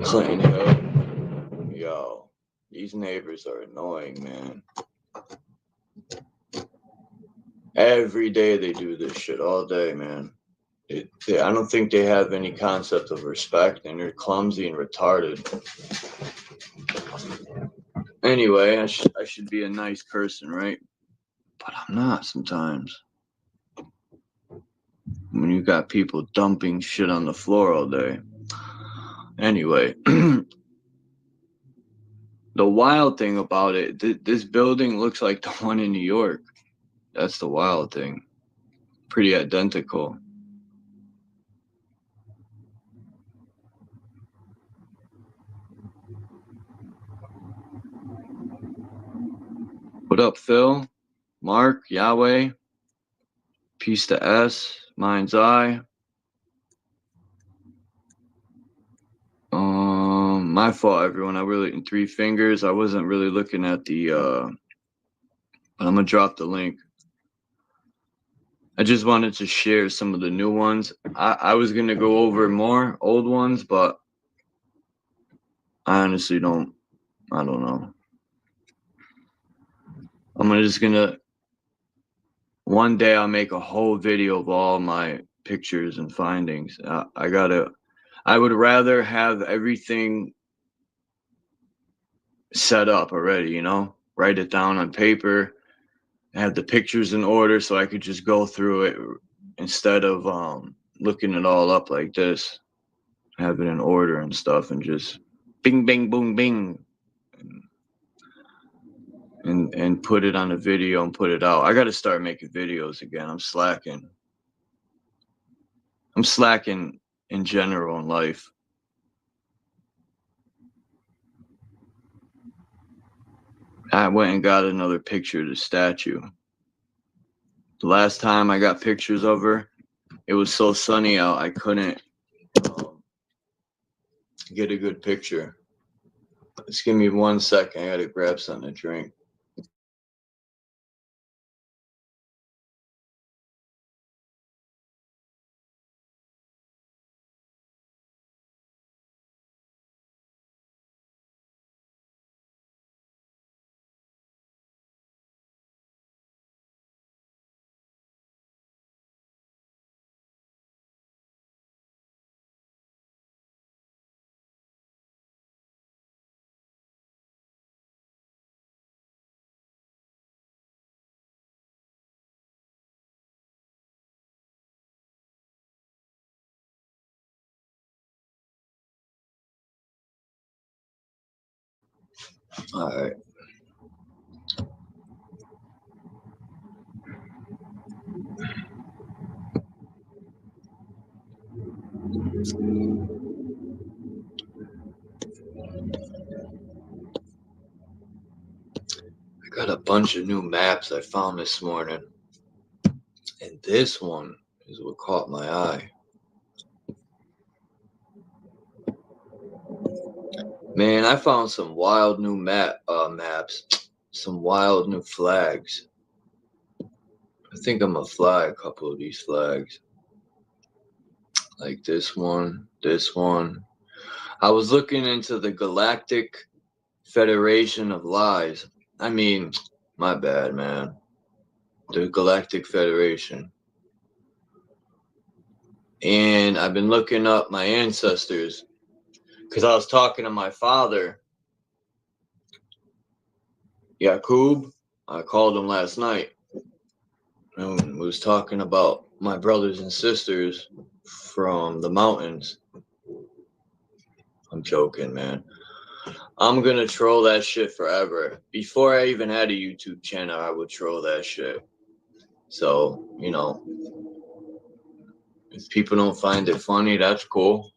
Clinton Hill. Yo, these neighbors are annoying, man. Every day they do this shit, all day, man. I don't think they have any concept of respect, and they're clumsy and retarded. Anyway, I should be a nice person, right? But I'm not sometimes. When you got people dumping shit on the floor all day. Anyway, the wild thing about it, this building looks like the one in New York. That's the wild thing. Pretty identical. What up, Phil? Mark, Yahweh, Peace to S, Mind's Eye. My fault, everyone. I really in three fingers. I wasn't really looking at the but I'm gonna drop the link. I just wanted to share some of the new ones. I was gonna go over more old ones, but I honestly I don't know. One day I'll make a whole video of all my pictures and findings. I would rather have everything set up already, you know, write it down on paper, have the pictures in order so I could just go through it instead of looking it all up like this, have it in order and stuff, and just bing, bing, boom, bing, and put it on a video and put it out. I got to start making videos again. I'm slacking in general in life. I went and got another picture of the statue. The last time I got pictures of her, it was so sunny out, I couldn't get a good picture. Just give me 1 second. I gotta grab something to drink. All right. I got a bunch of new maps I found this morning. And this one is what caught my eye. Man, I found some wild new maps, some wild new flags. I think I'm gonna fly a couple of these flags. Like this one, this one. I was looking into the Galactic Federation of Lies. I mean, my bad, man. The Galactic Federation. And I've been looking up my ancestors because I was talking to my father, Yakub. I called him last night and was talking about my brothers and sisters from the mountains. I'm joking, man. I'm gonna troll that shit forever. Before I even had a YouTube channel, I would troll that shit. So, you know, if people don't find it funny, that's cool.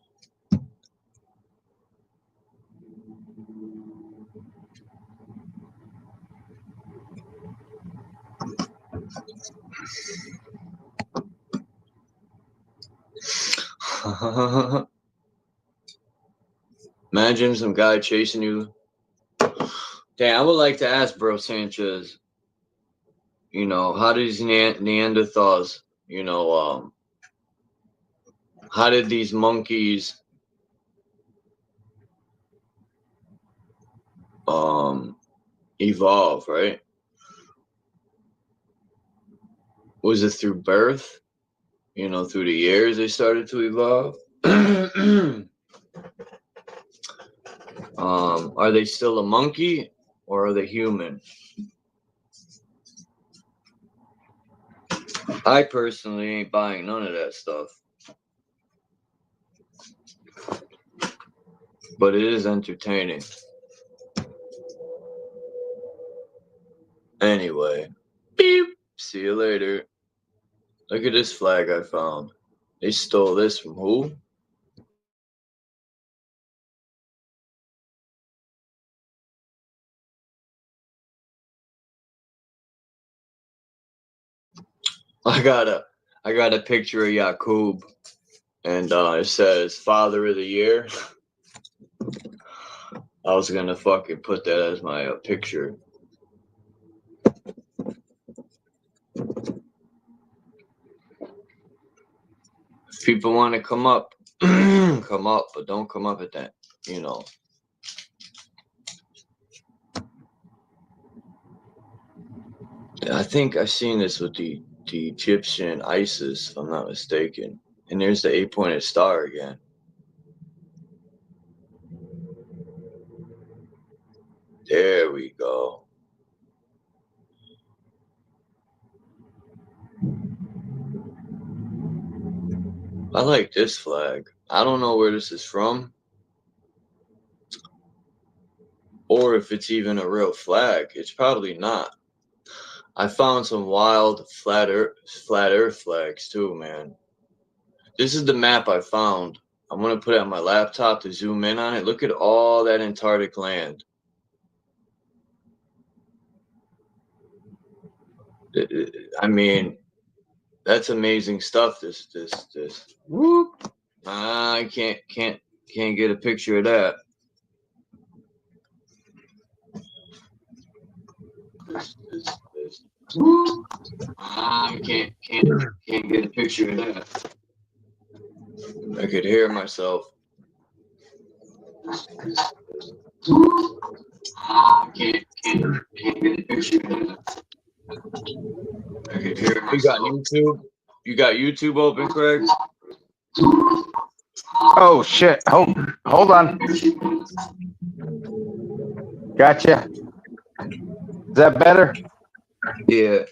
Imagine some guy chasing you. Damn, I would like to ask Bro Sanchez, you know, how did these Neanderthals, you know, how did these monkeys evolve, right? Was it through birth? You know, through the years they started to evolve? Are they still a monkey or are they human? I personally ain't buying none of that stuff. But it is entertaining. Anyway, beep. See you later. Look at this flag I found. They stole this from who? I got a picture of Yakub, and it says Father of the Year. I was gonna fucking put that as my picture. If people want to come up, come up, but don't come up at that, you know. I think I've seen this with the Egyptian ISIS, if I'm not mistaken. And there's the 8-pointed star again. There we go. I like this flag. I don't know where this is from, or if it's even a real flag. It's probably not. I found some wild flat earth flags too, man. This is the map I found. I'm gonna put it on my laptop to zoom in on it. Look at all that Antarctic land. I mean, that's amazing stuff. This. Whoop. I can't get a picture of that. This. I can't get a picture of that. I could hear myself. I can't get a picture of that. I could hear myself. You got YouTube? You got YouTube open, Craig? Oh shit! Hold on. Gotcha. Is that better? Yeah.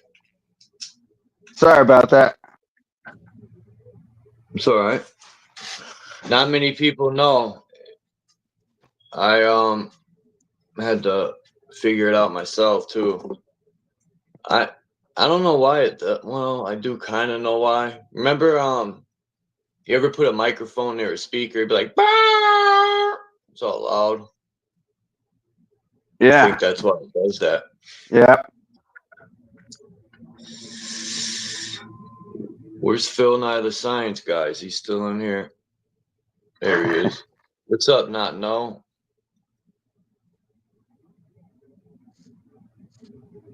Sorry about that. It's all right. Not many people know. I had to figure it out myself too. I don't know why well, I do kind of know why. Remember you ever put a microphone near a speaker, it'd be like, bah! It's all loud. Yeah. I think that's why it does that. Yeah. Where's Phil Nye the Science Guy? Is he still in here? There he is. What's up, Not No?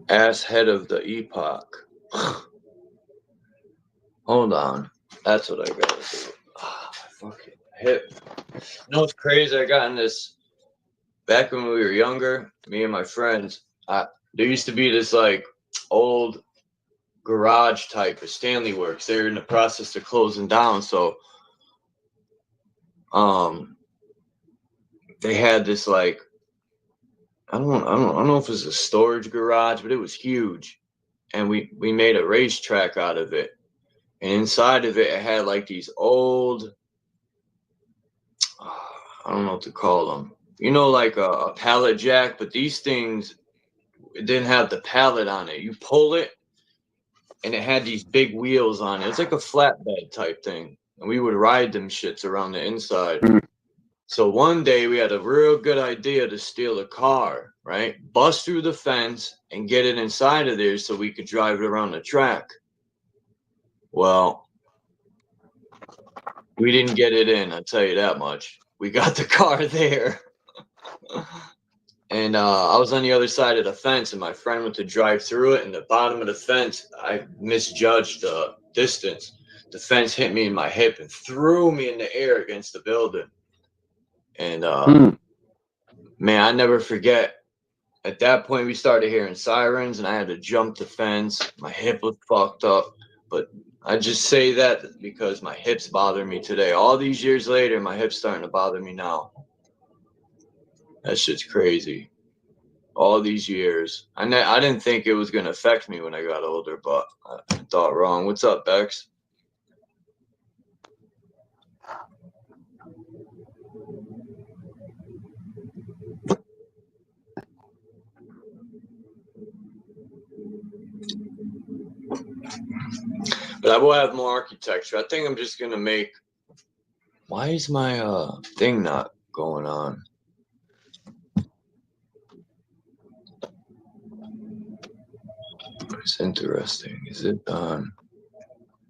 Ass head of the epoch. Hold on. That's what I gotta do. Ah, my fucking hip. You know what's crazy? I got in this back when we were younger, me and my friends. There used to be this like old garage type of Stanley Works. They're in the process of closing down, so they had this like I don't know if it was a storage garage, but it was huge, and we made a racetrack out of it, and inside of it, it had like these old I don't know what to call them. You know, like a pallet jack, but these things it didn't have the pallet on it. You pull it, and it had these big wheels on it. It's like a flatbed type thing, and we would ride them shits around the inside. So one day we had a real good idea to steal a car, right? Bust through the fence and get it inside of there so we could drive it around the track. Well, we didn't get it in, I'll tell you that much. We got the car there. And I was on the other side of the fence, and my friend went to drive through it. And the bottom of the fence, I misjudged the distance. The fence hit me in my hip and threw me in the air against the building. And man, I never forget. At that point, we started hearing sirens, and I had to jump the fence. My hip was fucked up, but I just say that because my hips bother me today. All these years later, my hip's starting to bother me now. That shit's crazy. All these years. I didn't think it was going to affect me when I got older, but I thought wrong. What's up, Bex? But I will have more architecture. I think I'm just going to make... Why is my thing not going on? It's interesting. Is it on?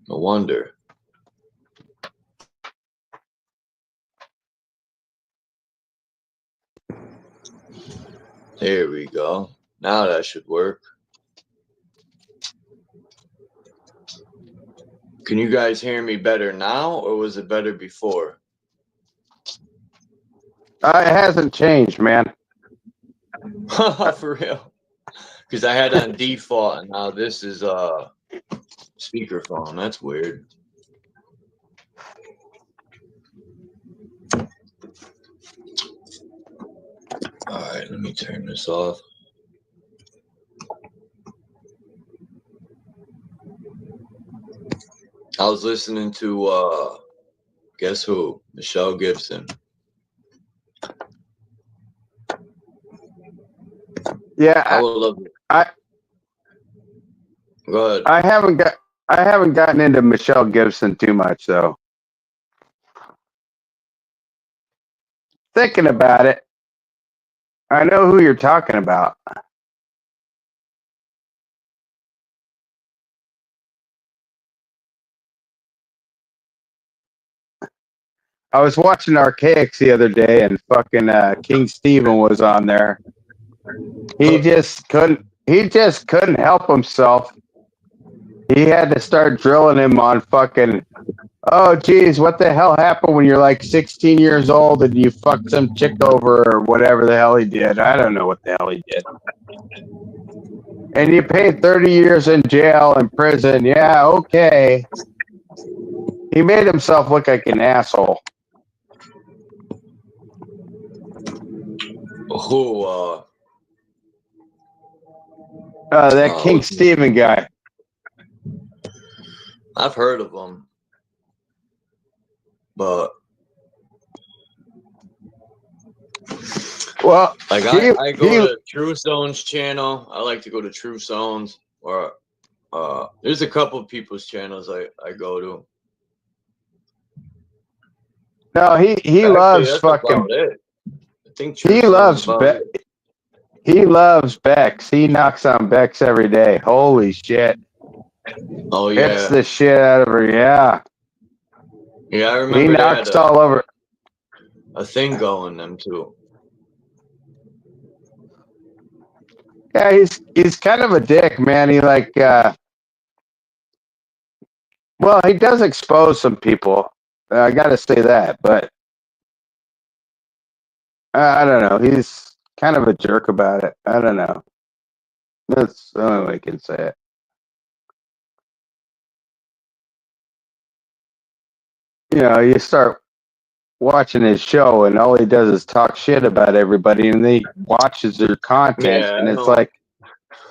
No wonder. There we go. Now that should work. Can you guys hear me better now, or was it better before? It hasn't changed, man. For real. Because I had on default, and now this is speakerphone. That's weird. All right, let me turn this off. I was listening to guess who? Michelle Gibson. Yeah, I would love it. Go ahead. I haven't gotten into Michelle Gibson too much though. Thinking about it, I know who you're talking about. I was watching Archaics the other day, and fucking King Steven was on there. He just couldn't help himself. He had to start drilling him on fucking, oh geez, what the hell happened when you're like 16 years old and you fucked some chick over or whatever the hell he did. I don't know what the hell he did. And you paid 30 years in jail and prison. Yeah, okay. He made himself look like an asshole. Who? That King Steven guy. I've heard of him, but well, like I go to True Zone's channel. I like to go to True Zone's, or there's a couple of people's channels I go to. No, he loves fucking. I think He He loves Bex. He knocks on Bex every day. Holy shit. Oh Hits yeah, the shit out of her. Yeah. yeah. I He remember they had knocks all over. a thing going them two. Yeah, he's kind of a dick, man. He like well, he does expose some people. I gotta say that, but I don't know. He's kind of a jerk about it. I don't know. That's the only way I can say it. You know, you start watching his show, and all he does is talk shit about everybody, and he watches their content, Yeah, and I it's don't. like,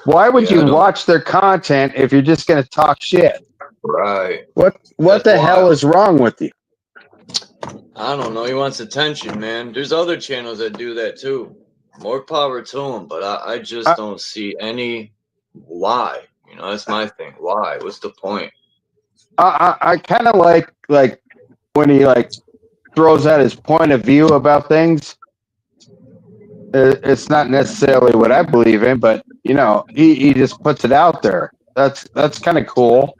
why would Yeah, I you don't. watch their content if you're just gonna talk shit? Right. What That's the hell wild. is wrong with you? I don't know. He wants attention, man. There's other channels that do that too. More power to him, but I just I don't see any why. You know, that's my thing. Why? What's the point? I kind of like when he like throws out his point of view about things. It's not necessarily what I believe in, but you know, he just puts it out there. That's kind of cool.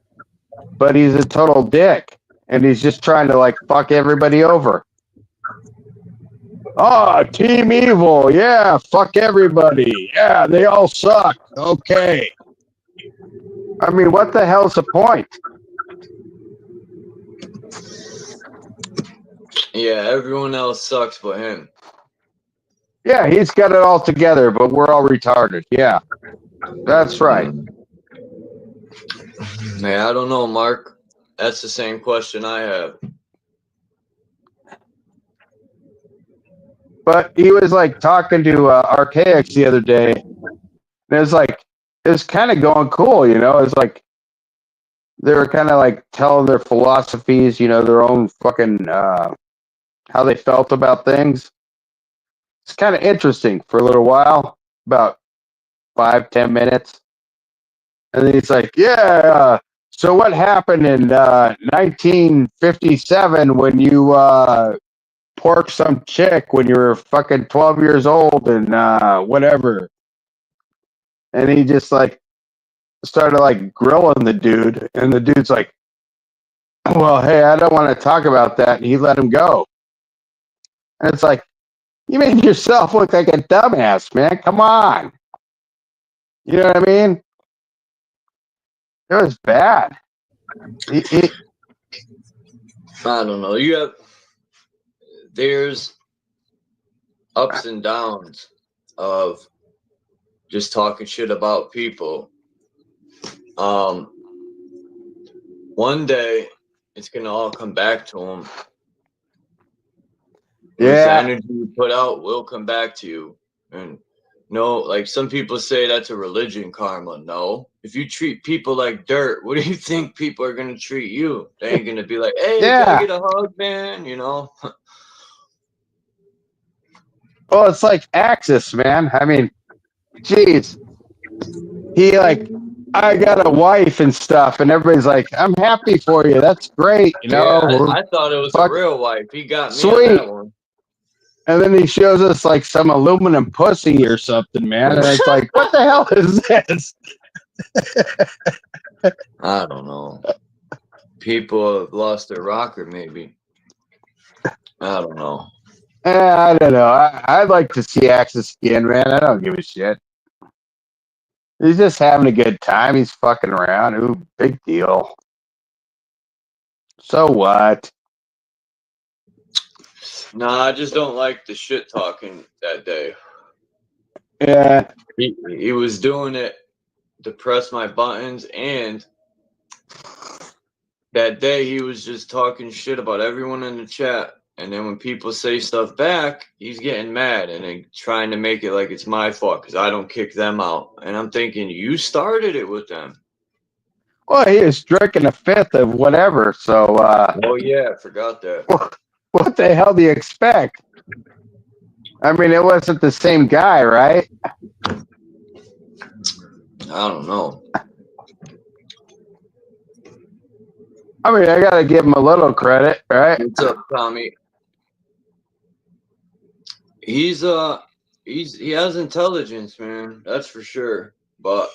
But he's a total dick, and he's just trying to like fuck everybody over. Oh, Team Evil, yeah, fuck everybody. Yeah, they all suck. Okay. I mean, what the hell's the point? Yeah, everyone else sucks but him. Yeah, he's got it all together, but we're all retarded. Yeah, that's right. Man, I don't know, Mark. That's the same question I have. But he was like talking to Archaics the other day, and it was like, it was kind of going cool, you know? It's like they were kind of like telling their philosophies, you know, their own fucking, how they felt about things. It's kind of interesting for a little while, about 5-10 minutes. And then he's like, yeah, so what happened in 1957 when you porked some chick when you were fucking 12 years old and whatever? And he just like started like grilling the dude. And the dude's like, well, hey, I don't want to talk about that. And he let him go. And it's like, you made yourself look like a dumbass, man. Come on. You know what I mean? It was bad. He, I don't know. There's ups and downs of just talking shit about people. One day it's gonna all come back to him. This yeah. energy you put out will come back to you. And no, like some people say that's a religion, karma. No. If you treat people like dirt, what do you think people are gonna treat you? They ain't gonna be like, hey, can I Yeah. get a hug, man? You know? Well, it's like Axis, man. I mean, geez. He like, I got a wife and stuff, and everybody's like, I'm happy for you. That's great. You know, Yeah, we're I thought it was a fuck real wife. He got me on sweet. that one. And then he shows us like some aluminum pussy or something, man. And it's like, what the hell is this? I don't know. People have lost their rocker, maybe. I don't know. I don't know. I'd like to see Axis again, man. I don't give a shit. He's just having a good time. He's fucking around. Ooh, big deal. So what? No, I just don't like the shit talking that day. Yeah. He was doing it to press my buttons, and that day he was just talking shit about everyone in the chat. And then when people say stuff back, he's getting mad and then trying to make it like it's my fault because I don't kick them out. And I'm thinking, you started it with them. Well, he was drinking a fifth of whatever. So, Oh yeah, I forgot that. what the hell do you expect? I mean, it wasn't the same guy, right? I don't know. I mean, I gotta give him a little credit, right? What's up, Tommy? He's he has intelligence, man. That's for sure. But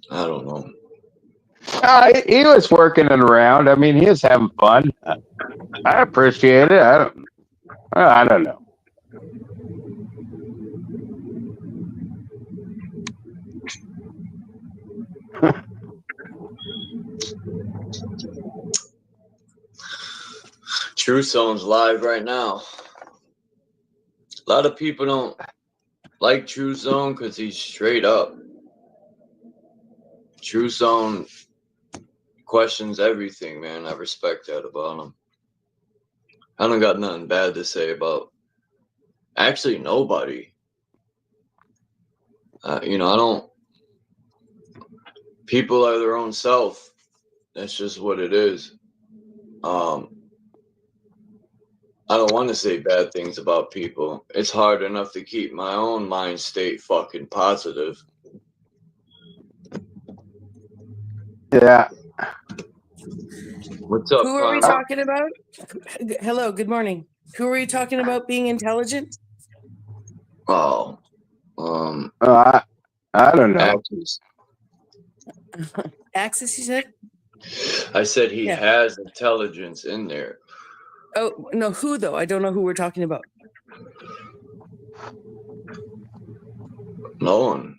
I don't know. He was working it around. I mean, he was having fun. I appreciate it. I don't know. True Zone's live right now. A lot of people don't like True Zone because he's straight up. True Zone questions everything, man. I respect that about him. I don't got nothing bad to say about actually nobody. You know, I don't. People are their own self. That's just what it is. I don't want to say bad things about people. It's hard enough to keep my own mind state fucking positive. Yeah. What's up, Who are we Karma? talking about? Hello, good morning. Who are we talking about being intelligent? Oh, I don't know. Axis. Axis, you said? I said he Yeah. has intelligence in there. Oh, no, who though? I don't know who we're talking about. No one.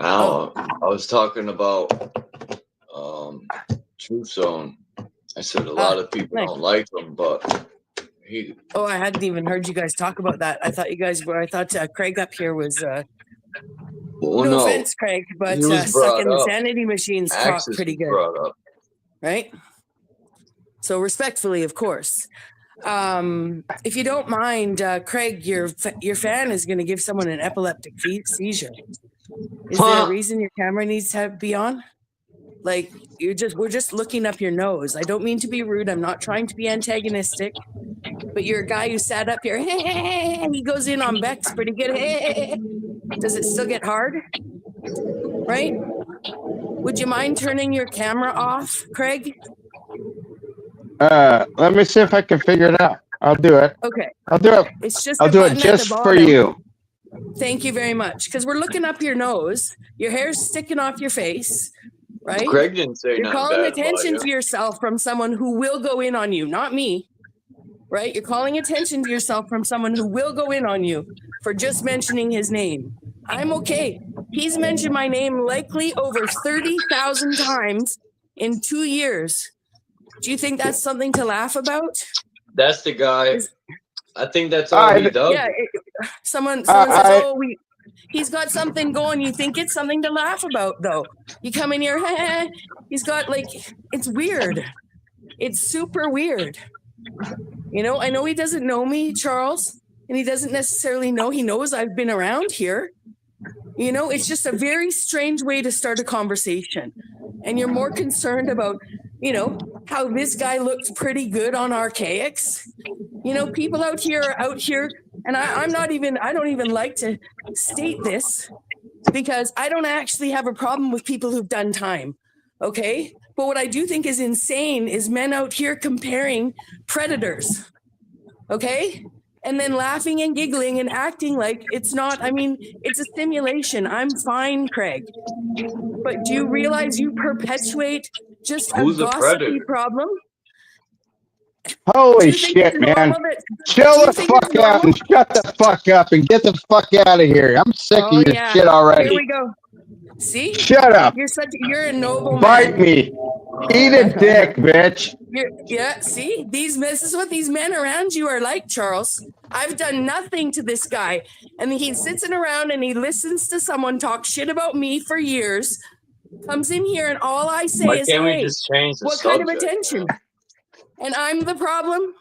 Now, I was talking about Truth Zone. I said a lot of people nice. don't like him, but he. Oh, I hadn't even heard you guys talk about that. I thought you guys were, I thought Craig up here was, Well, no no, offense, Craig, but he was sucking brought the up. sanity machines talk Axis pretty was good, brought up. right? So respectfully, of course. If you don't mind, Craig, your fan is going to give someone an epileptic seizure. Is there a reason your camera needs to be on? Like we're just looking up your nose. I don't mean to be rude. I'm not trying to be antagonistic, but you're a guy who sat up here. He goes in on Bex pretty good. Does it still get hard? Right? Would you mind turning your camera off, Craig? Let me see if I can figure it out. I'll do it. Okay. I'll do it. It's just I'll do it just for you. Thank you very much. Because we're looking up your nose. Your hair's sticking off your face, right? Craig didn't say You're nothing calling bad attention about to yourself from someone who will go in on you, not me. Right? You're calling attention to yourself from someone who will go in on you for just mentioning his name. I'm okay. He's mentioned my name likely over 30,000 times in 2 years. Do you think that's something to laugh about? That's the guy. I think that's all he does. Yeah. Someone says, he's got something going. You think it's something to laugh about, though. You come in here, he's got it's weird. It's super weird. You know, I know he doesn't know me, Charles, and he doesn't necessarily know. He knows I've been around here. You know, it's just a very strange way to start a conversation. And you're more concerned about, you know, how this guy looks pretty good on Archaics. You know, people out here, and I don't even like to state this because I don't actually have a problem with people who've done time. Okay. But what I do think is insane is men out here comparing predators. Okay. And then laughing and giggling and acting like it's not, I mean, it's a simulation. I'm fine, Craig. But do you realize you perpetuate just a gossipy problem? Holy shit, man. Chill the fuck out and shut the fuck up and get the fuck out of here. I'm sick of your shit already. Here we go. See? Shut up. You're a noble man. Bite me. Eat a dick, bitch. See? This is what these men around you are like, Charles. I've done nothing to this guy. And he sits around and he listens to someone talk shit about me for years. Comes in here and all I say is, hey, what kind of attention? And I'm the problem?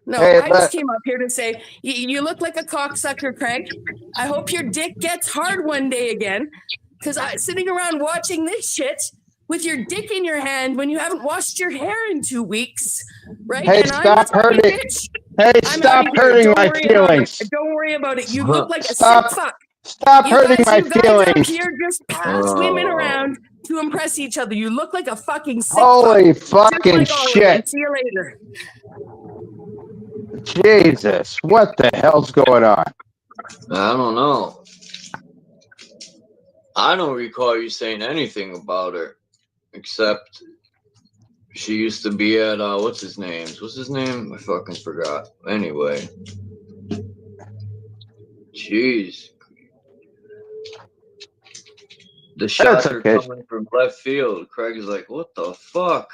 No, I just came up here to say, you look like a cocksucker, Craig. I hope your dick gets hard one day again. Because sitting around watching this shit with your dick in your hand when you haven't washed your hair in 2 weeks, right? Hey, and stop hurting. Hey, stop hurting my feelings. Don't worry about it. You look like a sick fuck. Stop hurting my You guys feelings. up here just pass women around to impress each other. You look like a fucking sick Holy fuck. fucking Just like shit. See you later. Jesus, what the hell's going on? I don't know. I don't recall you saying anything about her, except she used to be at what's his name? What's his name? I fucking forgot. Anyway, jeez, the shots are okay. coming from left field. Craig is like, what the fuck?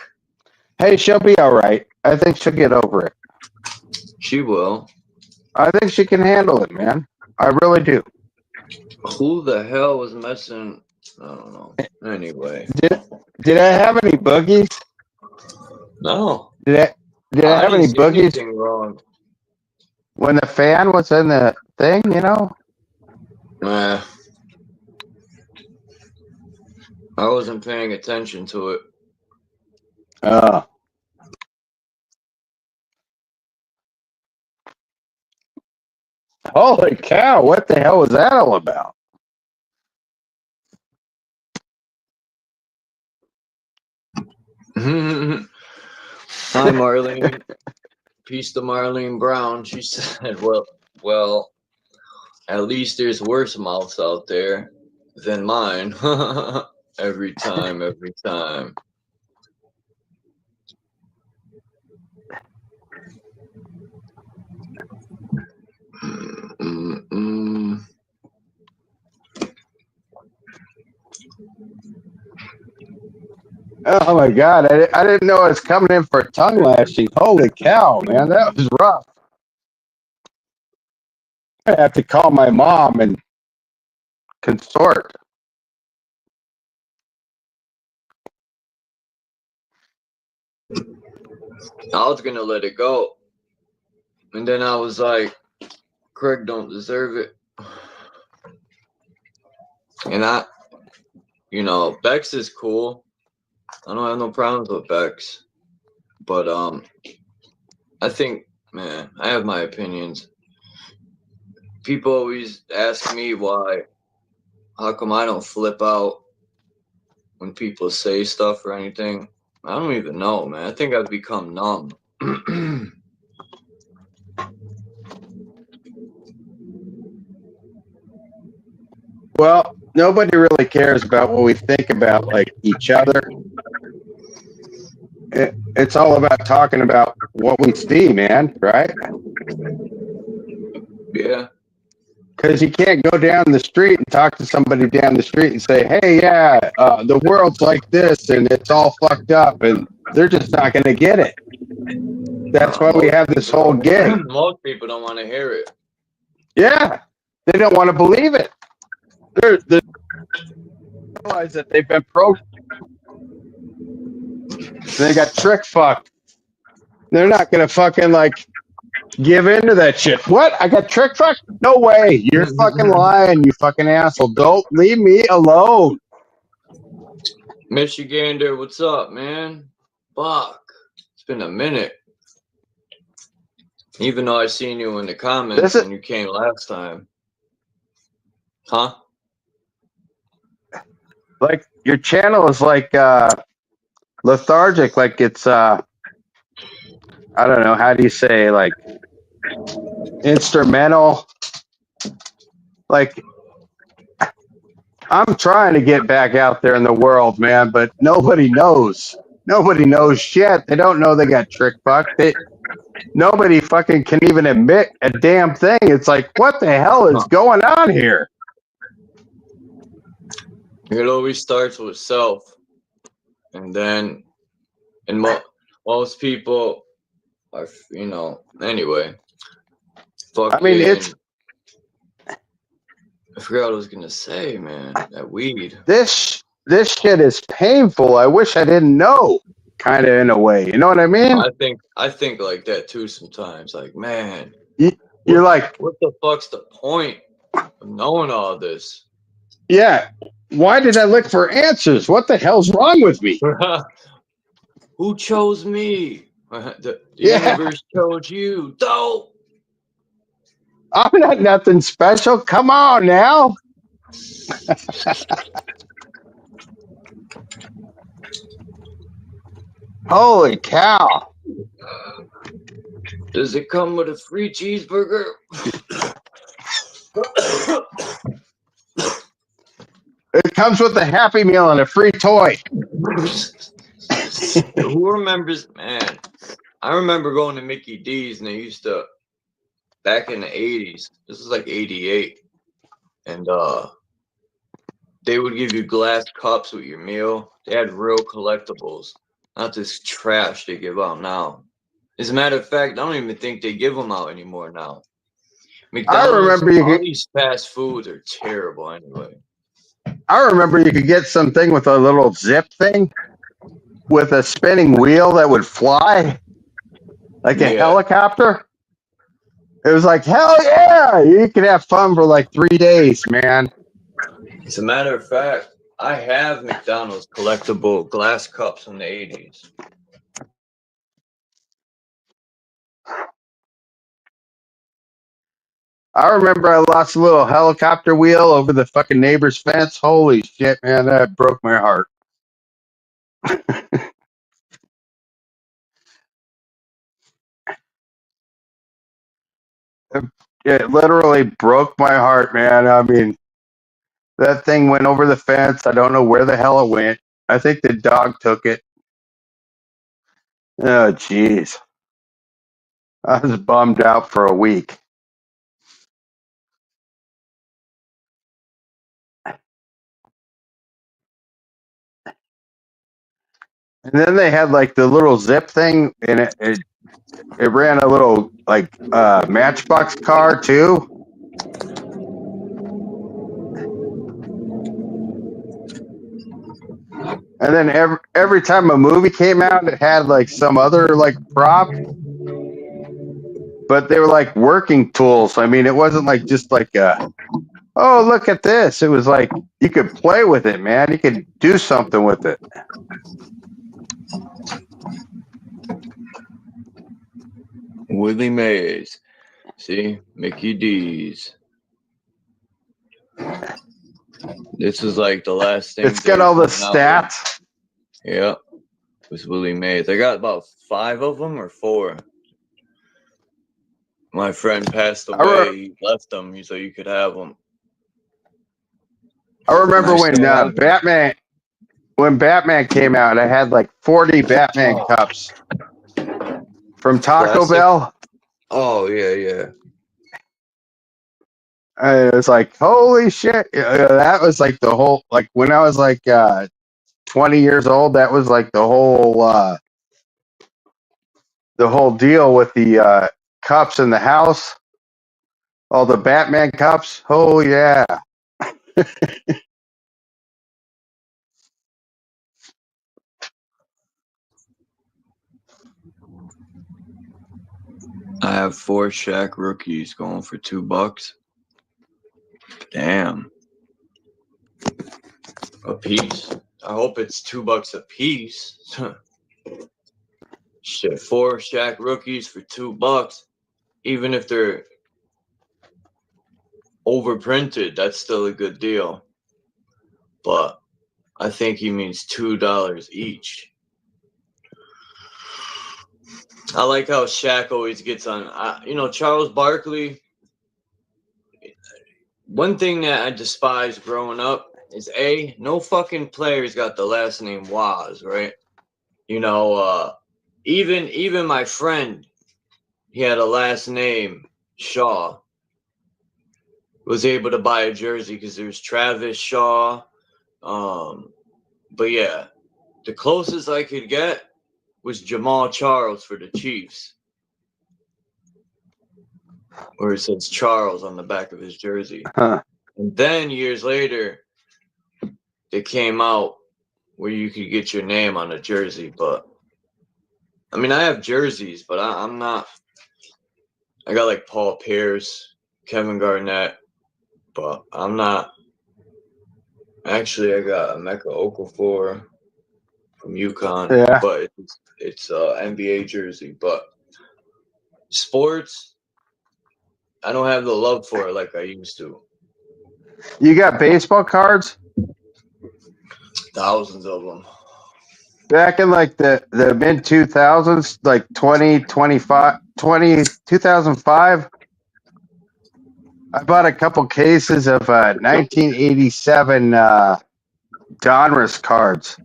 Hey, she'll be all right. I think she'll get over it. She will. I think she can handle it, man. I really do. Who the hell was messing? I don't know. Anyway, Did I have any boogies? no. Did I have didn't any see boogies anything wrong. when the fan was in the thing? You know. Nah, I wasn't paying attention to it. Holy cow! What the hell was that all about? Hi, Marlene. Peace to Marlene Brown. She said, well, at least there's worse mouths out there than mine. every time. Oh my god! I didn't know I was coming in for a tongue lashing. Holy cow, man, that was rough. I have to call my mom and consort. I was gonna let it go, and then I was like, Craig don't deserve it. And Bex is cool. I don't have no problems with Bex, but I think, man, I have my opinions. People always ask me how come I don't flip out when people say stuff or anything. I don't even know, man. I think I've become numb. Well, nobody really cares about what we think about like each other. It's all about talking about what we see, man, right? Yeah. Because you can't go down the street and talk to somebody down the street and say, hey, yeah, the world's like this and it's all fucked up, and they're just not going to get it. That's why we have this whole gig. Most people don't want to hear it. Yeah, they don't want to believe it. They realize that they've been programmed. They got trick fucked. They're not going to fucking like give into that shit. What? I got trick fucked? No way. You're fucking lying, you fucking asshole. Don't leave me alone. Michigander, what's up, man? Fuck. It's been a minute. Even though I seen you in the comments when you came last time. Huh? Like, your channel is like lethargic. Like it's, I don't know. How do you say, like, instrumental? Like, I'm trying to get back out there in the world, man, but nobody knows. Nobody knows shit. They don't know they got trick fucked. Nobody fucking can even admit a damn thing. It's like, what the hell is going on here? It always starts with self. And then, most people are, anyway. Fucking, I mean, it's... I forgot what I was going to say, man. That weed. This shit is painful. I wish I didn't know, kind of, in a way. You know what I mean? I think like that too sometimes. Like, man, you're like, what the fuck's the point of knowing all this? Yeah. Why did I look for answers? What the hell's wrong with me? Who chose me? The universe chose you. Dope. I'm not nothing special. Come on now. Holy cow. Does it come with a free cheeseburger? It comes with a Happy Meal and a free toy. Who remembers, man? I remember going to Mickey D's and they used to, back in the 80s, this is like 88, and they would give you glass cups with your meal. They had real collectibles, not this trash they give out now. As a matter of fact, I don't even think they give them out anymore now. McDonald's, all these fast foods are terrible anyway. I remember you could get something with a little zip thing with a spinning wheel that would fly like a helicopter. It was like, hell yeah! You could have fun for like 3 days, man. As a matter of fact, I have McDonald's collectible glass cups from the 80s. I remember I lost a little helicopter wheel over the fucking neighbor's fence. Holy shit, man, that broke my heart. It literally broke my heart, man. I mean, that thing went over the fence. I don't know where the hell it went. I think the dog took it. Oh, jeez. I was bummed out for a week. And then they had like the little zip thing, and it ran a little like Matchbox car too. And then every time a movie came out, it had like some other like prop, but they were like working tools. I mean, it wasn't like just like oh, look at this. It was like you could play with it, man. You could do something with it. Willie Mays. See? Mickey D's. This was like the last thing. It's got all the stats. Yeah. It was Willie Mays. I got about 5 of them or 4. My friend passed away. He left them so you could have them. I remember when Batman came out, I had like 40 Batman cups from Taco Bell. Oh, yeah. It was like, holy shit. That was like the whole, like when I was like 20 years old, that was like the whole deal with the cups in the house. All the Batman cups. Oh, yeah. I have 4 Shaq rookies going for $2. Damn. A piece. I hope it's $2 a piece. Shit, 4 Shaq rookies for $2. Even if they're overprinted, that's still a good deal. But I think he means $2 each. I like how Shaq always gets on. Charles Barkley. One thing that I despised growing up is no fucking players got the last name Waz, right? Even my friend, he had a last name Shaw. Was able to buy a jersey because there's Travis Shaw. But yeah, the closest I could get was Jamal Charles for the Chiefs, where it says Charles on the back of his jersey. Huh. And then years later, they came out where you could get your name on a jersey. But I mean, I have jerseys, but I'm not. I got like Paul Pierce, Kevin Garnett, but I'm not. Actually, I got Emeka Okafor from UConn, but it's NBA jersey. But sports, I don't have the love for it like I used to. You got baseball cards? Thousands of them. back in like the mid 2000s, like 2005, I bought a couple cases of 1987 Donruss cards.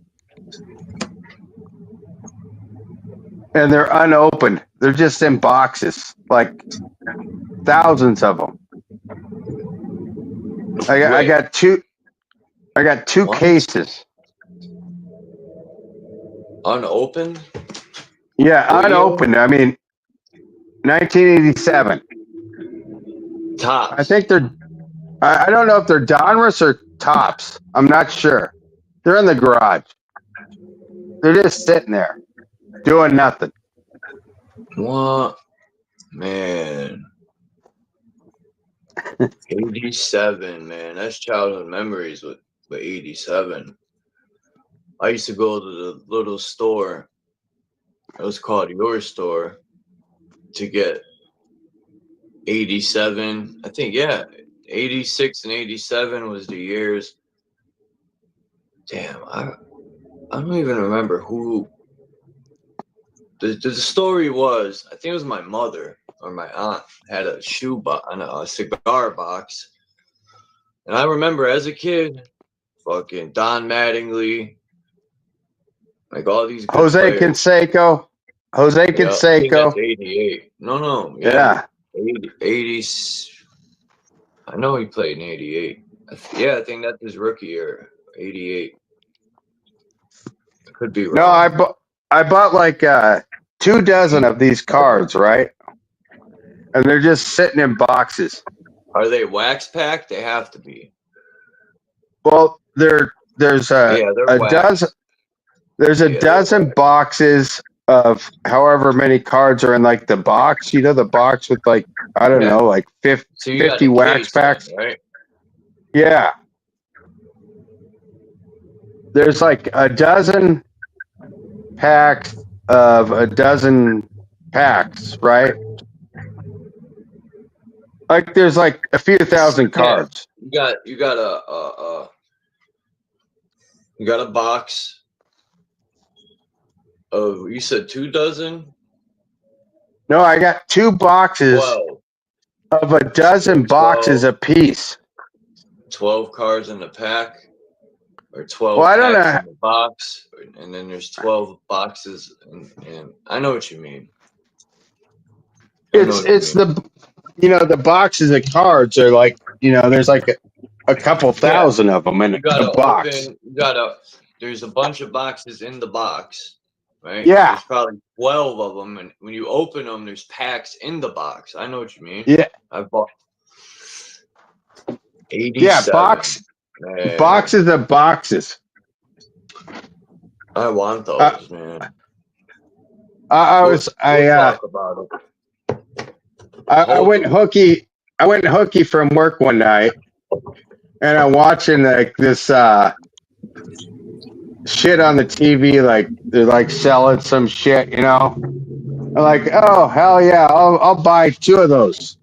And they're unopened. They're just in boxes, like thousands of them. I got two What? cases. Unopened? Yeah, What year? unopened. I mean, 1987. Tops. I think they're. I don't know if they're Donruss or Tops. I'm not sure. They're in the garage. They're just sitting there, doing nothing. What? Man. 87, man. That's childhood memories with 87. I used to go to the little store. It was called Your Store to get 87. I think, yeah. 86 and 87 was the years. Damn, I don't even remember who. The story was, I think it was my mother or my aunt had a a cigar box. And I remember as a kid, fucking Don Mattingly, like all these good Jose players. Canseco. I think that's 88. No. Yeah. 80. I know he played in 88. Yeah, I think that's his rookie year, 88. I could be wrong. No, I bought like 24 of these cards, right? And they're just sitting in boxes. Are they wax packed? They have to be. Well, there's a wax. dozen. There's a dozen boxes of however many cards are in like the box. You know, the box with like, I don't know, like 50 wax packs. Then, right? Yeah. There's like a dozen packs of a dozen packs, right? Like there's like a few thousand cards. You got a box of, you said 24? No, I got 2 boxes 12. of a dozen boxes apiece. 12 cards in a pack, or 12 well, I don't know. in the box, and then there's 12 boxes, and I know what you mean. It's the, you know, the boxes of cards are like, you know, there's like a couple thousand of them in a box. There's a bunch of boxes in the box, right? Yeah. There's probably 12 of them, and when you open them, there's packs in the box. I know what you mean. Yeah. I bought 87. Yeah, boxes of boxes. I want those, man. I went hooky from work one night, and I'm watching like this shit on the TV, like they're like selling some shit, you know. I'm like, oh hell yeah, I'll buy 2 of those.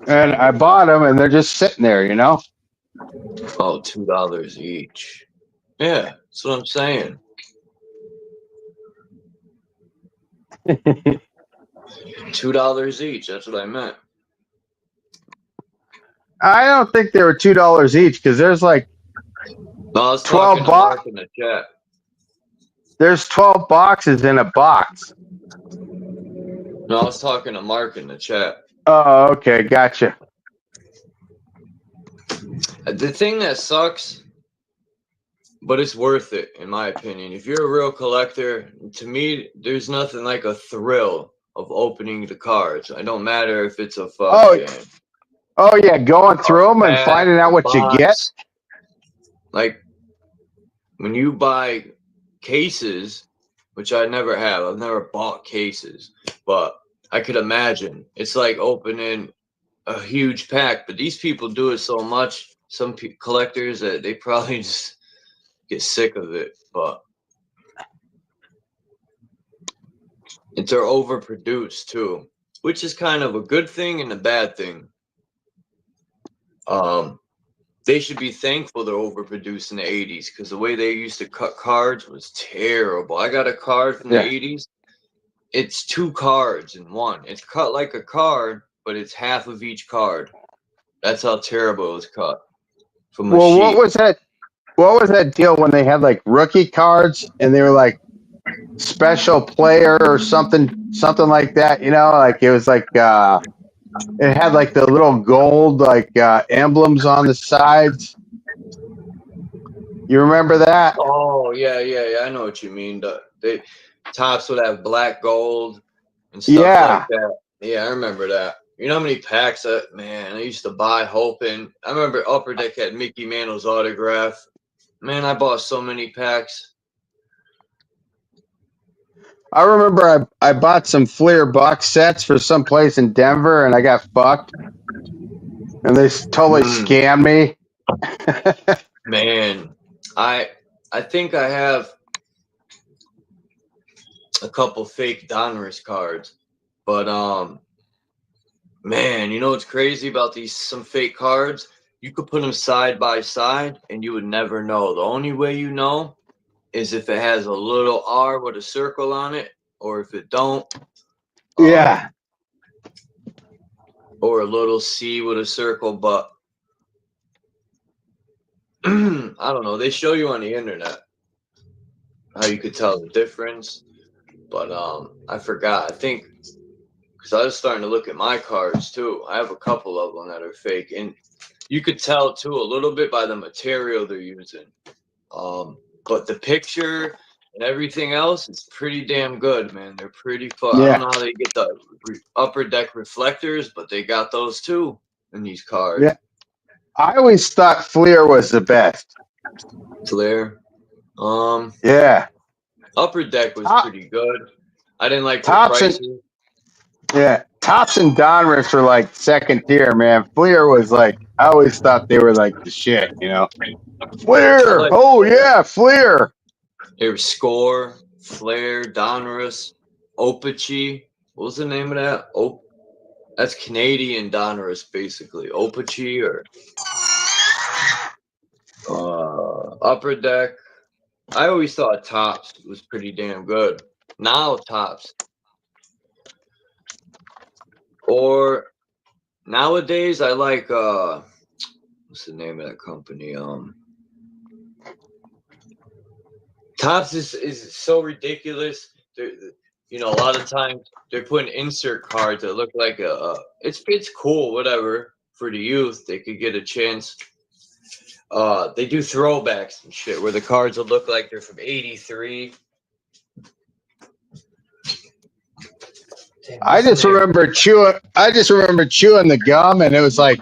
And I bought them, and they're just sitting there, you know. Oh, $2 each. Yeah, that's what I'm saying. $2 each. That's what I meant. I don't think they were $2 each because there's like 12 boxes in the chat. There's 12 boxes in a box. No, I was talking to Mark in the chat. Oh, okay, gotcha. The thing that sucks, but it's worth it, in my opinion. If you're a real collector, to me, there's nothing like a thrill of opening the cards. It don't matter if it's a fucking... Oh, yeah, going through them and finding out what you get. Like, when you buy cases, which I never have. I've never bought cases, but I could imagine. It's like opening a huge pack, but these people do it so much, some collectors, that they probably just get sick of it, but they're overproduced too, which is kind of a good thing and a bad thing. They should be thankful they're overproduced in the 80s because the way they used to cut cards was terrible. I got a card from the 80s. It's 2 cards in one. It's cut like a card, but it's half of each card. That's how terrible it was cut from a sheet. What was that? What was that deal when they had like rookie cards and they were like special player or something like that? You know, like it was like it had like the little gold like emblems on the sides. You remember that? Oh yeah. I know what you mean. The tops would have black gold and stuff like that. Yeah, I remember that. You know how many packs man, I used to buy hoping. I remember Upper Deck had Mickey Mantle's autograph. Man, I bought so many packs. I remember I bought some Fleer box sets for some place in Denver and I got fucked. And they totally scammed me. Man, I think I have a couple fake Donruss cards. But man, you know what's crazy about some fake cards? You could put them side by side and you would never know. The only way you know is if it has a little R with a circle on it, or if it don't. Yeah. Or a little C with a circle, but I don't know. They show you on the internet how you could tell the difference. But I forgot. I think because I was starting to look at my cards too. I have a couple of them that are fake, and you could tell too a little bit by the material they're using. But the picture and everything else is pretty damn good, man. They're pretty fun. I don't know how they get the Upper Deck reflectors, but they got those too in these cards. Yeah. I always thought Fleer was the best. Fleer. Yeah. Upper Deck was pretty good. I didn't like the prices. Tops and Donruss were like second tier, man. Fleer was like, I always thought they were like the shit, you know. Fleer! Fleer! There was Score, Flair, Donruss, Opachi. What was the name of that? That's Canadian Donruss, basically. Opachi or Upper Deck. I always thought Tops was pretty damn good. Now Tops. Or nowadays I like what's the name of that company? Tops is so ridiculous. You know, a lot of times they're putting insert cards that look like it's cool, whatever, for the youth. They could get a chance. They do throwbacks and shit where the cards will look like they're from '83. I just remember chewing the gum, and it was like,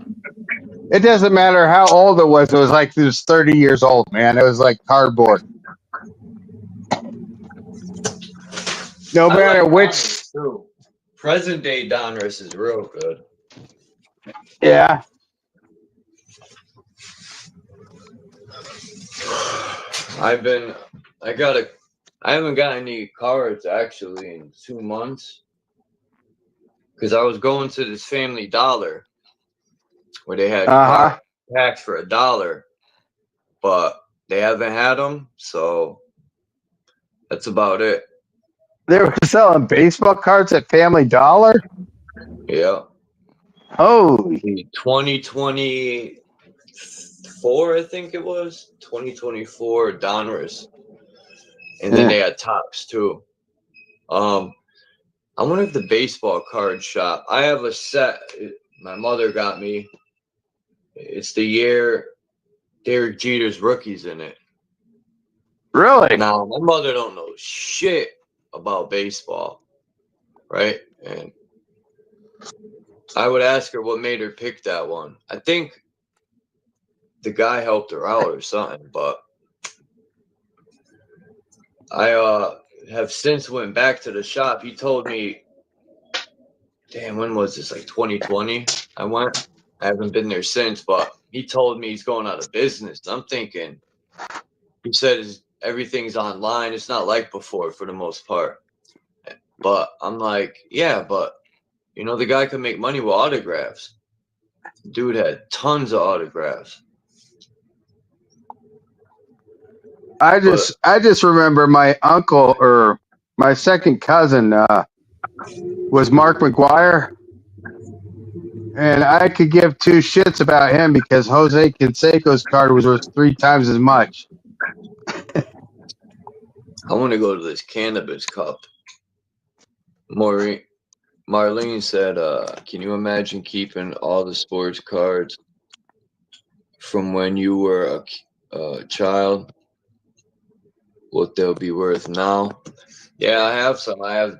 it doesn't matter how old it was like it was 30 years old, man. It was like cardboard. No matter which. Present day Donruss is real good. Yeah. I haven't got any cards actually in 2 months. Because I was going to this Family Dollar where they had packs for $1, but they haven't had them, so that's about it. They were selling baseball cards at Family Dollar? Yeah. Oh. 2024, I think it was. 2024 Donruss. And then they had Tops too. I wonder if the baseball card shop. I have a set my mother got me. It's the year Derek Jeter's rookie's in it. Really? Now, my mother don't know shit about baseball, right? And I would ask her what made her pick that one. I think the guy helped her out or something, but I have since went back to the shop. He told me, damn, when was this? Like 2020? I went. I haven't been there since, but he told me he's going out of business. I'm thinking, he said everything's online. It's not like before for the most part. But I'm like, yeah, but you know, the guy could make money with autographs. Dude had tons of autographs. I But just remember my uncle or my second cousin was Mark McGuire, and I could give two shits about him because Jose Canseco's card was worth 3 times as much. I want to go to this cannabis cup. Marlene said, can you imagine keeping all the sports cards from when you were a child? What they'll be worth now? Yeah, I have some. I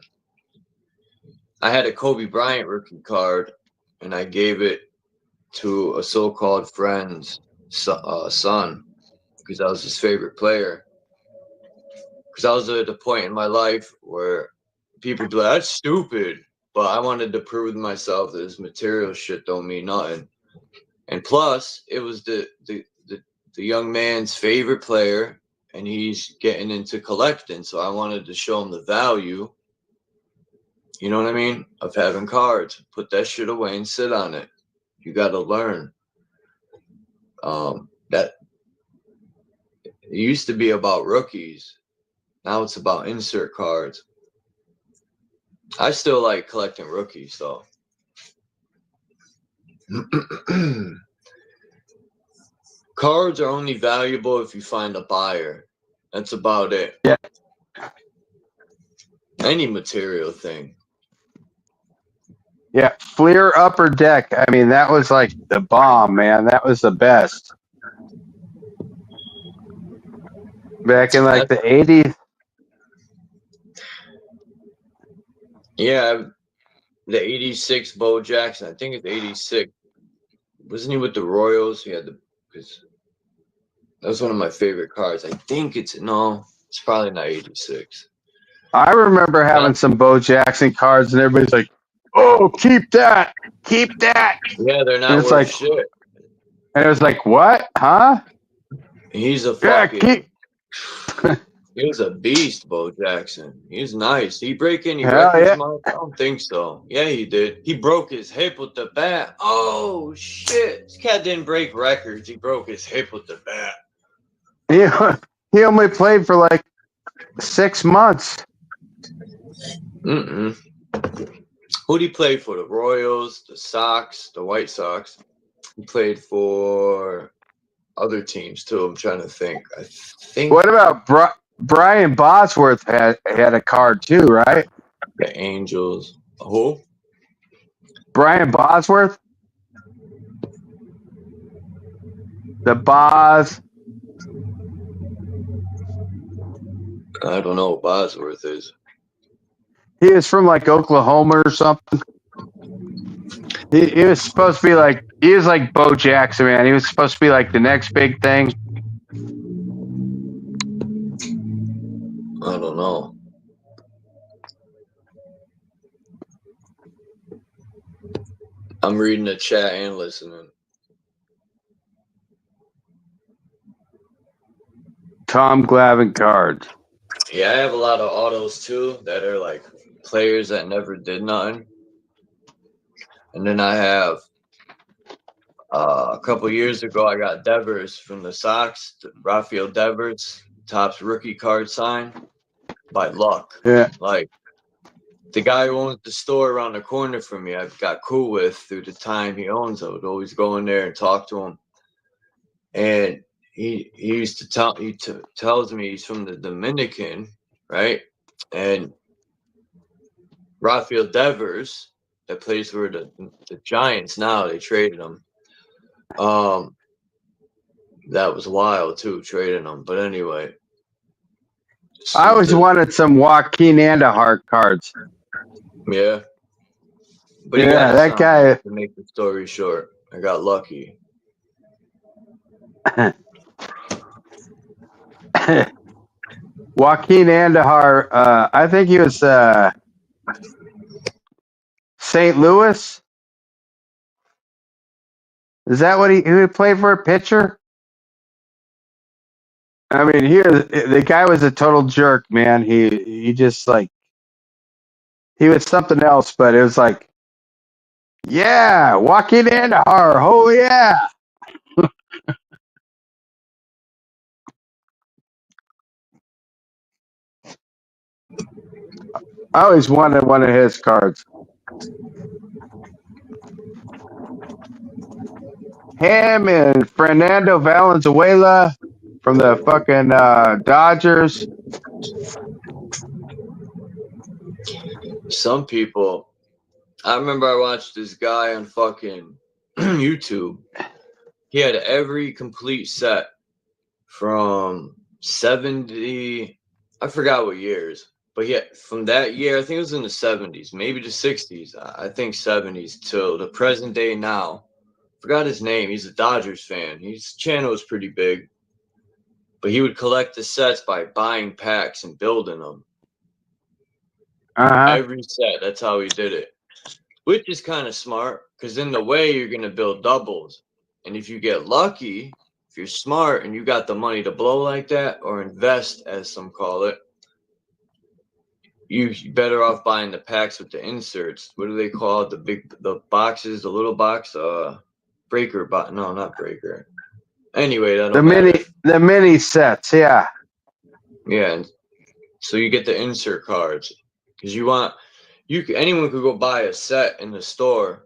had a Kobe Bryant rookie card, and I gave it to a so-called friend's son because I was his favorite player. Because I was at a point in my life where people be like, "That's stupid," but I wanted to prove to myself that this material shit don't mean nothing. And plus, it was the young man's favorite player, and he's getting into collecting, so I wanted to show him the value. You know what I mean? Of having cards. Put that shit away and sit on it. You got to learn. That it used to be about rookies. Now it's about insert cards. I still like collecting rookies, though. Cards are only valuable if you find a buyer. That's about it. Yeah. Any material thing. Yeah, Fleer Upper Deck. I mean, that was like the bomb, man. That was the best. Back in like the 80s. Yeah, the 86 Bo Jackson. I think it's 86. Wasn't he with the Royals? He had because that was one of my favorite cards. I think it's probably not 86. I remember having some Bo Jackson cards, and everybody's like, "Oh, keep that, keep that." Yeah, they're not worth like, shit. And it was like, "What? Huh?" He's a fucking. He was a beast, Bo Jackson. He's nice. Did he break any records, Mark? I don't think so. Yeah, he did. He broke his hip with the bat. Oh, shit. This cat didn't break records. He broke his hip with the bat. He only played for like 6 months. Who'd he play for? The Royals, the Sox, the White Sox. He played for other teams, too. I'm trying to think. I think. What about Brian Bosworth had a card too, right? The Angels. Who? Brian Bosworth? The Boz. I don't know what Bosworth is. He was from like Oklahoma or something. He was supposed to be like, he was like Bo Jackson, man. He was supposed to be like the next big thing. I don't know. I'm reading the chat and listening. Tom Glavine cards. Yeah, I have a lot of autos too that are like players that never did nothing. And then I have a couple years ago, I got Devers from the Sox, Rafael Devers, Topps rookie card signed by luck. Yeah. Like the guy who owns the store around the corner from me, I've got cool with through the time he owns. I would always go in there and talk to him. And he used to tell tells me he's from the Dominican, right? And Rafael Devers, that plays for the Giants now, they traded him. That was wild too, trading him. But anyway, I always wanted some Joaquin Andahart cards. Yeah. But yeah, that guy. To make the story short, I got lucky. Joaquin Andahart, I think he was St. Louis. Is that what he played for? A pitcher? I mean, the guy was a total jerk, man. He just like he was something else, but it was like, yeah, Joaquin Andahart. Oh yeah. I always wanted one of his cards. Him and Fernando Valenzuela from the fucking Dodgers. Some people, I remember I watched this guy on fucking YouTube. He had every complete set from 70, I forgot what years, but yeah, from that year, I think it was in the 70s, maybe the 60s, I think 70s till the present day now. Forgot his name. He's a Dodgers fan. His channel was pretty big, but he would collect the sets by buying packs and building them. Every set. That's how he did it, which is kind of smart because in the way you're going to build doubles. And if you get lucky, if you're smart and you got the money to blow like that or invest, as some call it, you're better off buying the packs with the inserts. What do they call it? The boxes, the little box, breaker box. No, not breaker. Anyway, that don't matter. The mini sets, yeah. Yeah, and so you get the insert cards because anyone could go buy a set in the store,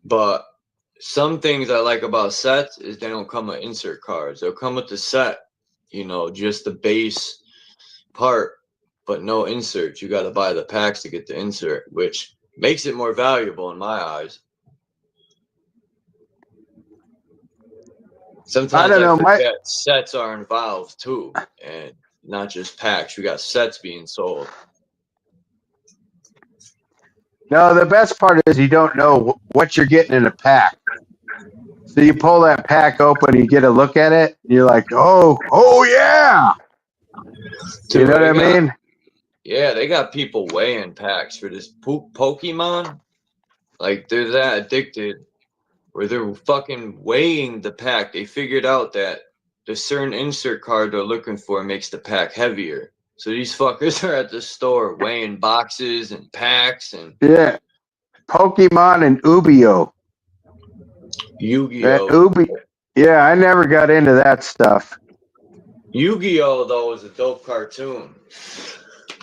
but some things I like about sets is they don't come with insert cards. They'll come with the set, just the base part, but no inserts. You got to buy the packs to get the insert, which makes it more valuable in my eyes. Sometimes I forget sets are involved too, and not just packs. You got sets being sold. No, the best part is you don't know what you're getting in a pack. So you pull that pack open, you get a look at it, and you're like, oh yeah. Dude, you know what I mean? Yeah, they got people weighing packs for this Pokemon. Like, they're that addicted where they're fucking weighing the pack. They figured out that the certain insert card they're looking for makes the pack heavier. So these fuckers are at the store weighing boxes and packs and Pokemon and Yu-Gi-Oh. Yeah, I never got into that stuff. Yu-Gi-Oh though is a dope cartoon,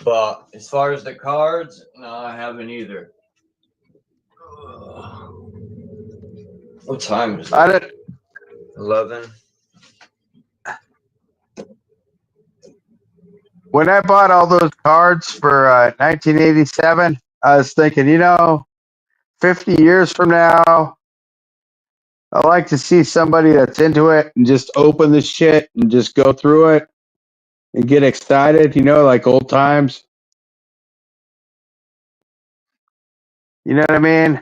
but as far as the cards, no, I haven't either. What time is it? 11. When I bought all those cards for 1987, I was thinking, 50 years from now, I like to see somebody that's into it and just open the shit and just go through it and get excited, like old times. You know what I mean?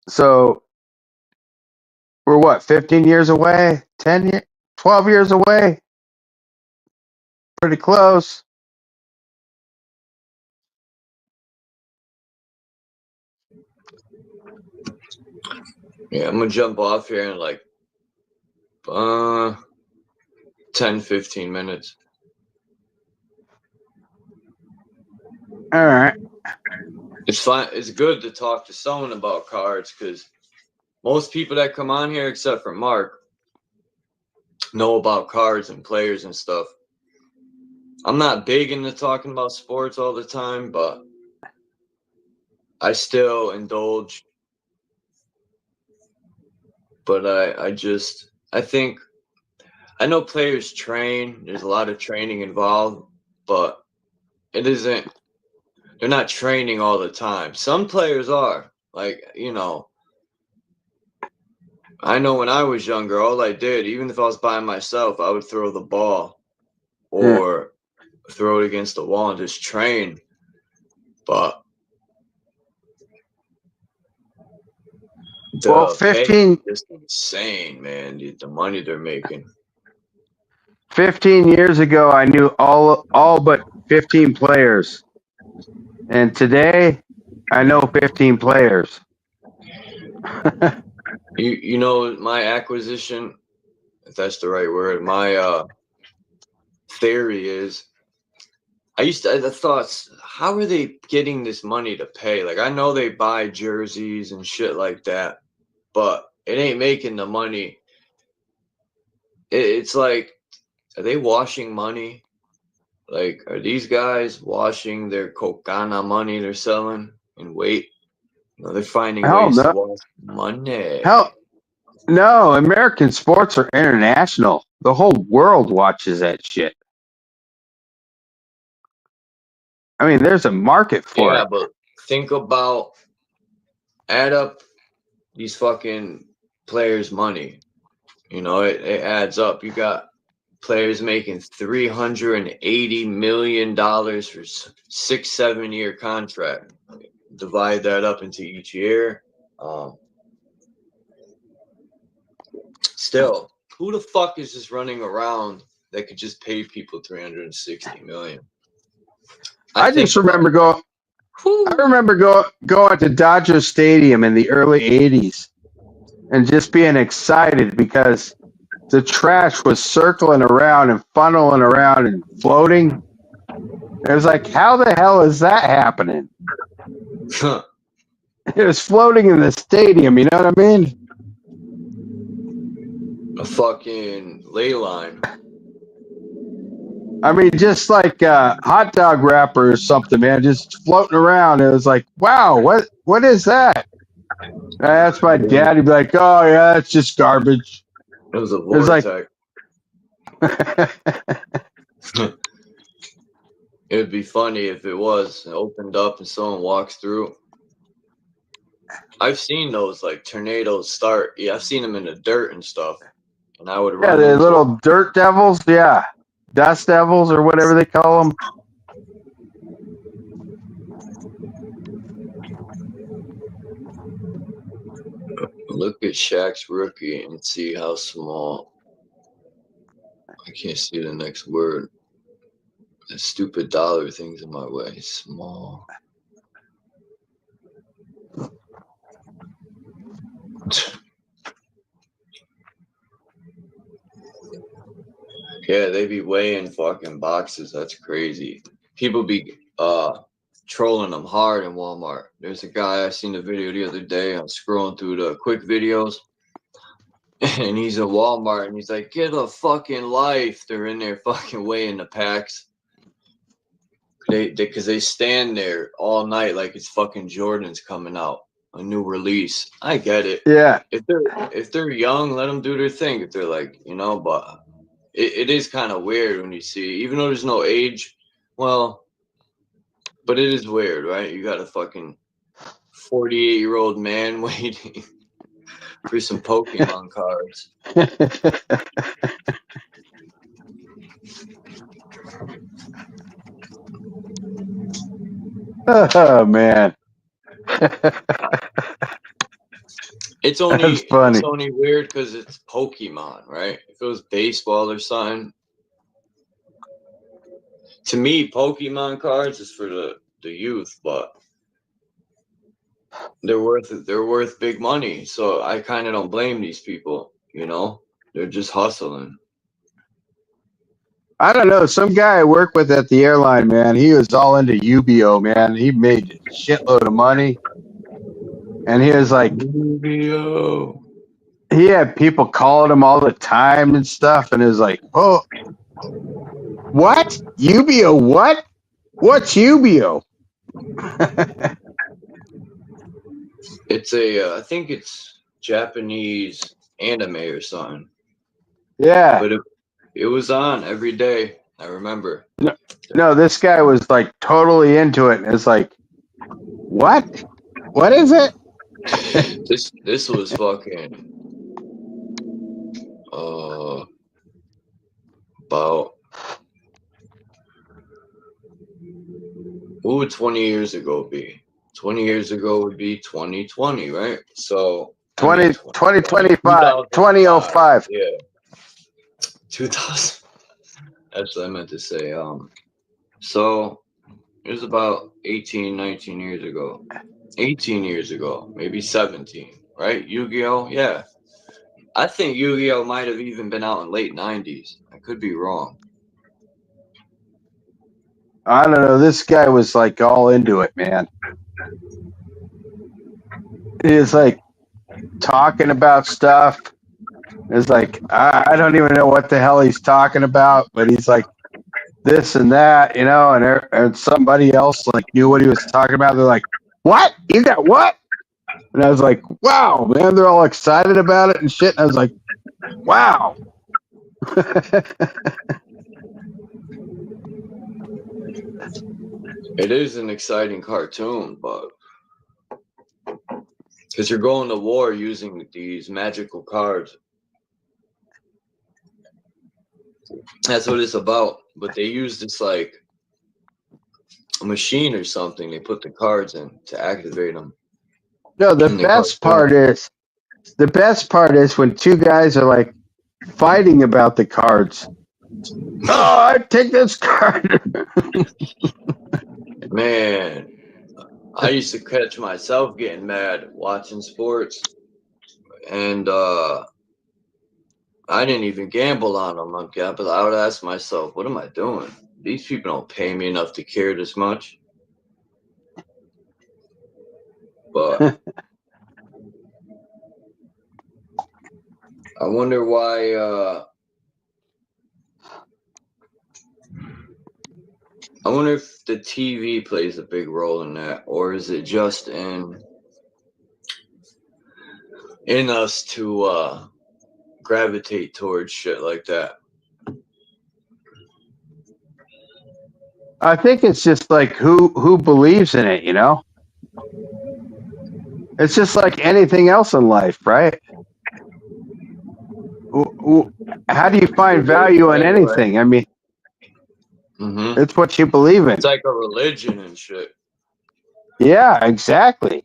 So we're what, 15 years away? 10 years? 12 years away? Pretty close. Yeah, I'm gonna jump off here in like 10, 15 minutes. All right. It's fine. It's good to talk to someone about cards because most people that come on here, except for Mark, know about cards and players and stuff. I'm not big into talking about sports all the time, but I still indulge. But I think, I know players train. There's a lot of training involved, but they're not training all the time. Some players are. Like, I know when I was younger, all I did, even if I was by myself, I would throw the ball or throw it against the wall and just train. But 15 is insane, man. The money they're making. 15 years ago, I knew all but 15 players. And today, I know 15 players. My acquisition, if that's the right word, my theory is, I thought, how are they getting this money to pay? Like, I know they buy jerseys and shit like that, but it ain't making the money it's like, are they washing money? Like, are these guys washing their cocaine money they're selling and wait? No, they're finding Hell ways to no. wash money. Hell no. American sports are international. The whole world watches that shit. I mean, there's a market for Yeah, it. but think about, add up these fucking players' money. You know, it adds up. You got players making $380 million for 6-7 year contract. Divide that up into each year. Still, who the fuck is just running around that could just pay people $360 million? I just remember going. I remember going to Dodger Stadium in the early '80s and just being excited because the trash was circling around and funneling around and floating. It was like, how the hell is that happening? It was floating in the stadium. You know what I mean? A fucking ley line. I mean, just like a hot dog wrapper or something, man, just floating around. It was like, wow, what is that? That's my dad. He'd be like, oh yeah, it's just garbage. It was a It was like, it would be funny if it was opened up and someone walks through. I've seen those like tornadoes start. Yeah, I've seen them in the dirt and stuff. And I would run. Yeah, the little dirt devils. Yeah, dust devils or whatever they call them. Look at Shaq's rookie and see how small. I can't see the next word. That stupid dollar thing's in my way. Small. Yeah, they be weighing fucking boxes. That's crazy. People be trolling them hard in Walmart. There's a guy, I seen the video the other day. I'm scrolling through the quick videos. And he's at Walmart and he's like, get a fucking life. They're in there fucking weighing the packs. Because they stand there all night like it's fucking Jordan's coming out. A new release. I get it. Yeah. If they're young, let them do their thing. If they're like, you know, but it is kind of weird when you see, even though there's no age, well, but it is weird, right? You got a fucking 48-year-old man waiting for some Pokemon cards. Oh man. It's only weird because it's Pokemon, right? If it was baseball or something. To me, Pokemon cards is for the youth, but they're worth big money. So I kind of don't blame these people, you know? They're just hustling. I don't know. Some guy I work with at the airline, man, he was all into Yu-Gi-Oh, man. He made a shitload of money. And he was like, Yu-Gi-Oh. He had people calling him all the time and stuff. And it was like, oh, what? Yu-Gi-Oh, what? What's Yu-Gi-Oh? It's I think it's Japanese anime or something. Yeah. But it was on every day. I remember. No, this guy was like totally into it. And it's like, what? What is it? This was fucking about what would 20 years ago be? 20 years ago would be 2020, right? So 2025, 2005. Yeah. 2000. That's what I meant to say. So it was about 18, 19 years ago. 18 years ago, maybe 17, right? Yu-Gi-Oh! Yeah. I think Yu-Gi-Oh! Might have even been out in late 90s. I could be wrong. I don't know. This guy was like all into it, man. He was like talking about stuff. It's like, I don't even know what the hell he's talking about, but he's like this and that, you know, and somebody else like knew what he was talking about. They're like, what? You got what? And I was like, wow, man, they're all excited about it and shit. And I was like, wow. It is an exciting cartoon, but because you're going to war using these magical cards. That's what it's about. But they use this like a machine or something. They put the cards in to activate them. No, the best part is when two guys are like fighting about the cards. Oh, I take this card. Man, I used to catch myself getting mad watching sports, and I didn't even gamble on them. But I would ask myself, what am I doing? These people don't pay me enough to care this much. But I wonder why. I wonder if the TV plays a big role in that, or is it just in us to gravitate towards shit like that? I think it's just like who believes in it, you know? It's just like anything else in life, right? How do you find value in anything? I mean, it's what you believe in. It's like a religion and shit. Yeah, exactly.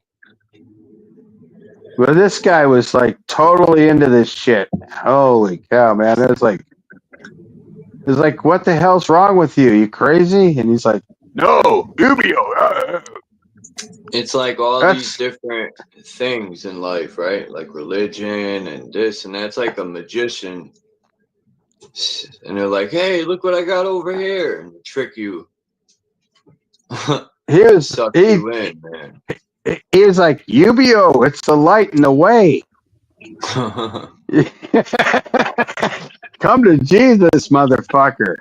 Well, this guy was like totally into this shit. Holy cow, man! It was like, what the hell's wrong with you? You crazy? And he's like, no, Yu-Gi-Oh. It's like all these different things in life, right? Like religion and this and that's like a magician. And they're like, hey, look what I got over here. And trick you. Suck you in, man. He was like, Yu-Gi-Oh, it's the light and the way. Come to Jesus, motherfucker.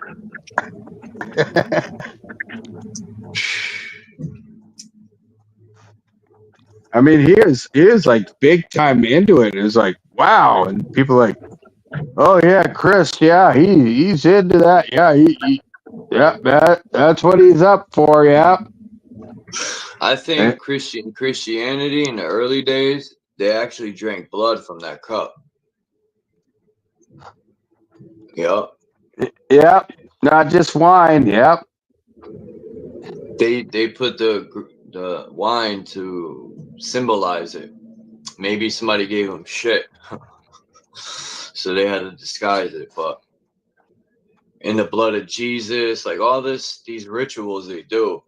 I mean, he is like big time into it. It was like, wow. And people like, oh yeah, Chris, yeah, he's into that. Yeah, that's what he's up for, yeah. I think Christianity in the early days, they actually drank blood from that cup. Yep. Yep. Not just wine. Yep. They put the wine to symbolize it. Maybe somebody gave them shit, so they had to disguise it. But in the blood of Jesus, like all these rituals they do.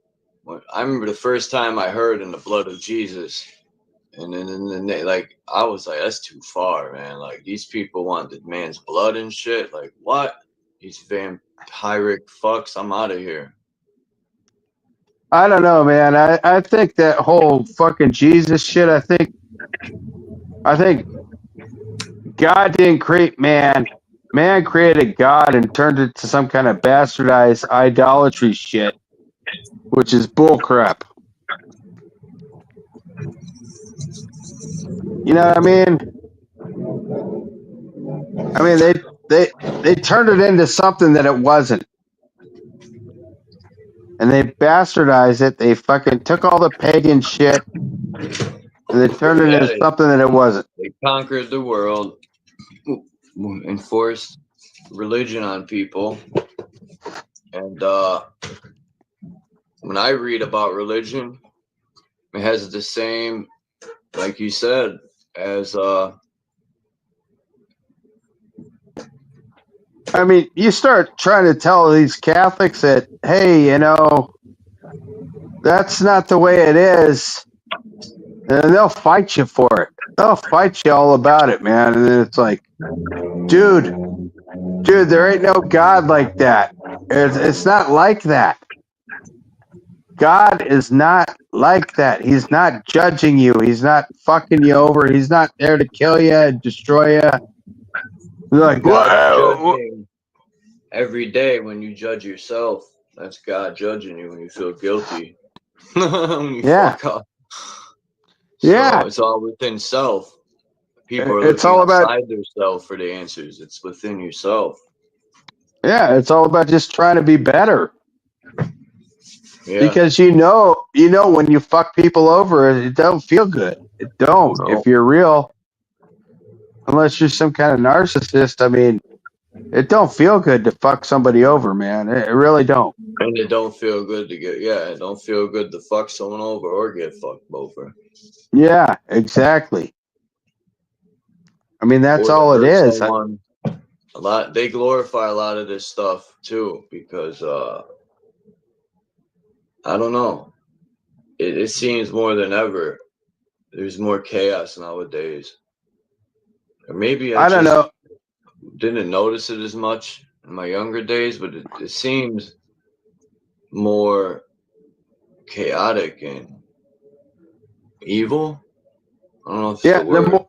I remember the first time I heard in the blood of Jesus, and then they, like, I was like, that's too far, man. Like, these people want the man's blood and shit. Like, what? These vampiric fucks. I'm out of here. I don't know, man. I think that whole fucking Jesus shit. I think God didn't create man. Man created God and turned it to some kind of bastardized idolatry shit, which is bullcrap. You know what I mean? I mean, they turned it into something that it wasn't. And they bastardized it. They fucking took all the pagan shit and they turned it into something that it wasn't. They conquered the world, enforced religion on people. And when I read about religion, it has the same, like you said, as I mean, you start trying to tell these Catholics that, hey, you know, that's not the way it is, and they'll fight you for it. They'll fight you all about it, man. And then it's like, dude, there ain't no God like that. It's not like that. God is not like that. He's not judging you. He's not fucking you over. He's not there to kill you and destroy you. Like, God's what? judging every day when you judge yourself. That's God judging you when you feel guilty. When you Yeah. fuck up. Yeah. So it's all within self. People are It's looking all about, outside their self for the answers. It's within yourself. yeah, it's all about just trying to be better. Yeah. Because you know when you fuck people over, it don't feel good. It don't. No. If you're real, unless you're some kind of narcissist, I mean, it don't feel good to fuck somebody over, man. It really don't. And it don't feel good to get, it don't feel good to fuck someone over or get fucked over. Yeah, exactly. I mean, that's Or to all it hurt is. someone. They glorify a lot of this stuff too, because I don't know. It seems more than ever there's more chaos nowadays. Or maybe I don't just know. didn't notice it as much in my younger days, but it seems more chaotic and evil. I don't know if it's Yeah, the word.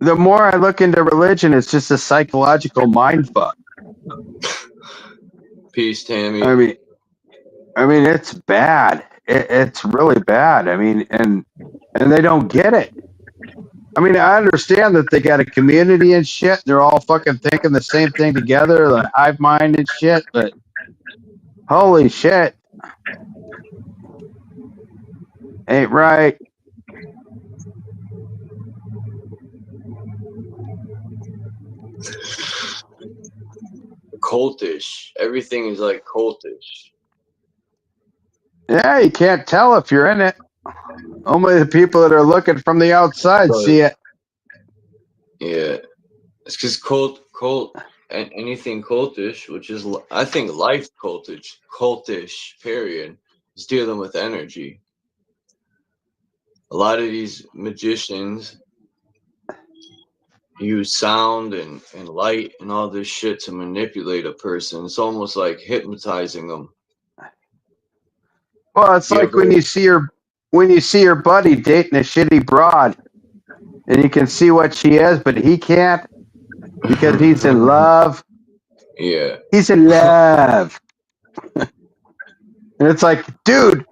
the more I look into religion, it's just a psychological mind fuck. Peace, Tammy. I mean, it's bad. It's really bad. I mean, and they don't get it. I mean, I understand that they got a community and shit. They're all fucking thinking the same thing together, the hive mind and shit. But holy shit, ain't right. Cultish. Everything is like cultish. Yeah, you can't tell if you're in it. Only the people that are looking from the outside see it. Yeah, it's because and anything cultish, which is I think life cultish period, is dealing with energy. A lot of these magicians use sound and light and all this shit to manipulate a person. It's almost like hypnotizing them. Well, it's like when you see your buddy dating a shitty broad, and you can see what she is, but he can't because he's in love. Yeah. He's in love. And it's like, dude,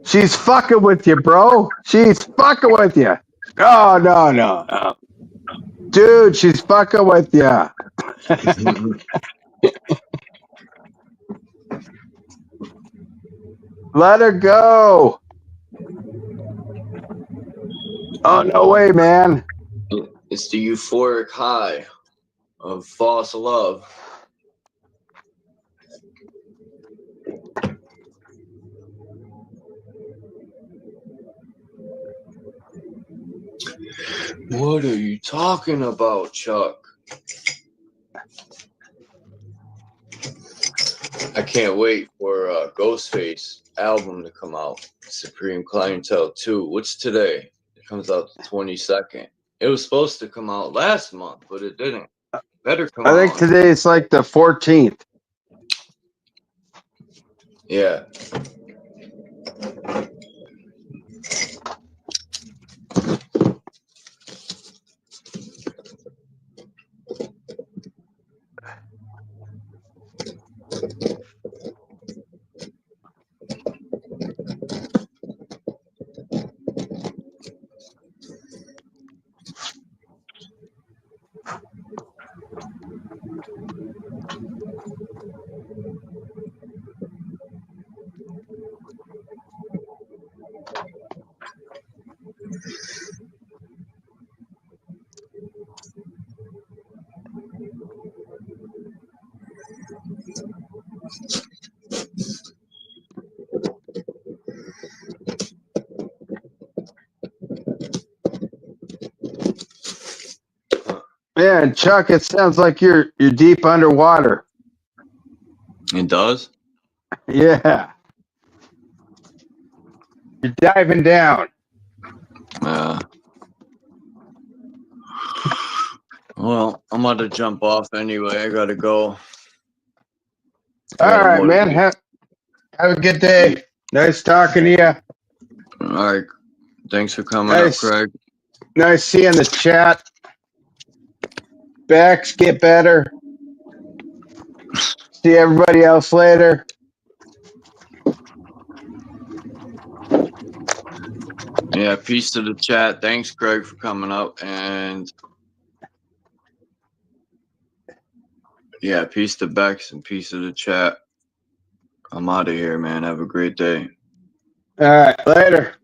she's fucking with you, bro. She's fucking with you. Oh, no. Dude, she's fucking with you. Let her go. Oh, no way, man. It's the euphoric high of false love. What are you talking about, Chuck? I can't wait for Ghostface album to come out. Supreme Clientele 2. What's today? It comes out the 22nd. It was supposed to come out last month, but it didn't. Better come out. I think today is like the 14th. Yeah. Man, Chuck, it sounds like you're deep underwater. It does? Yeah. You're diving down. Well, I'm about to jump off anyway. I gotta go. All right, man. Have a good day. Nice talking to you. All right. Thanks for coming up, Craig. Nice seeing the chat. Bex, get better. See everybody else later. Yeah, peace to the chat. Thanks, Greg, for coming up. And yeah, peace to Bex and peace to the chat. I'm out of here, man. Have a great day. All right, later.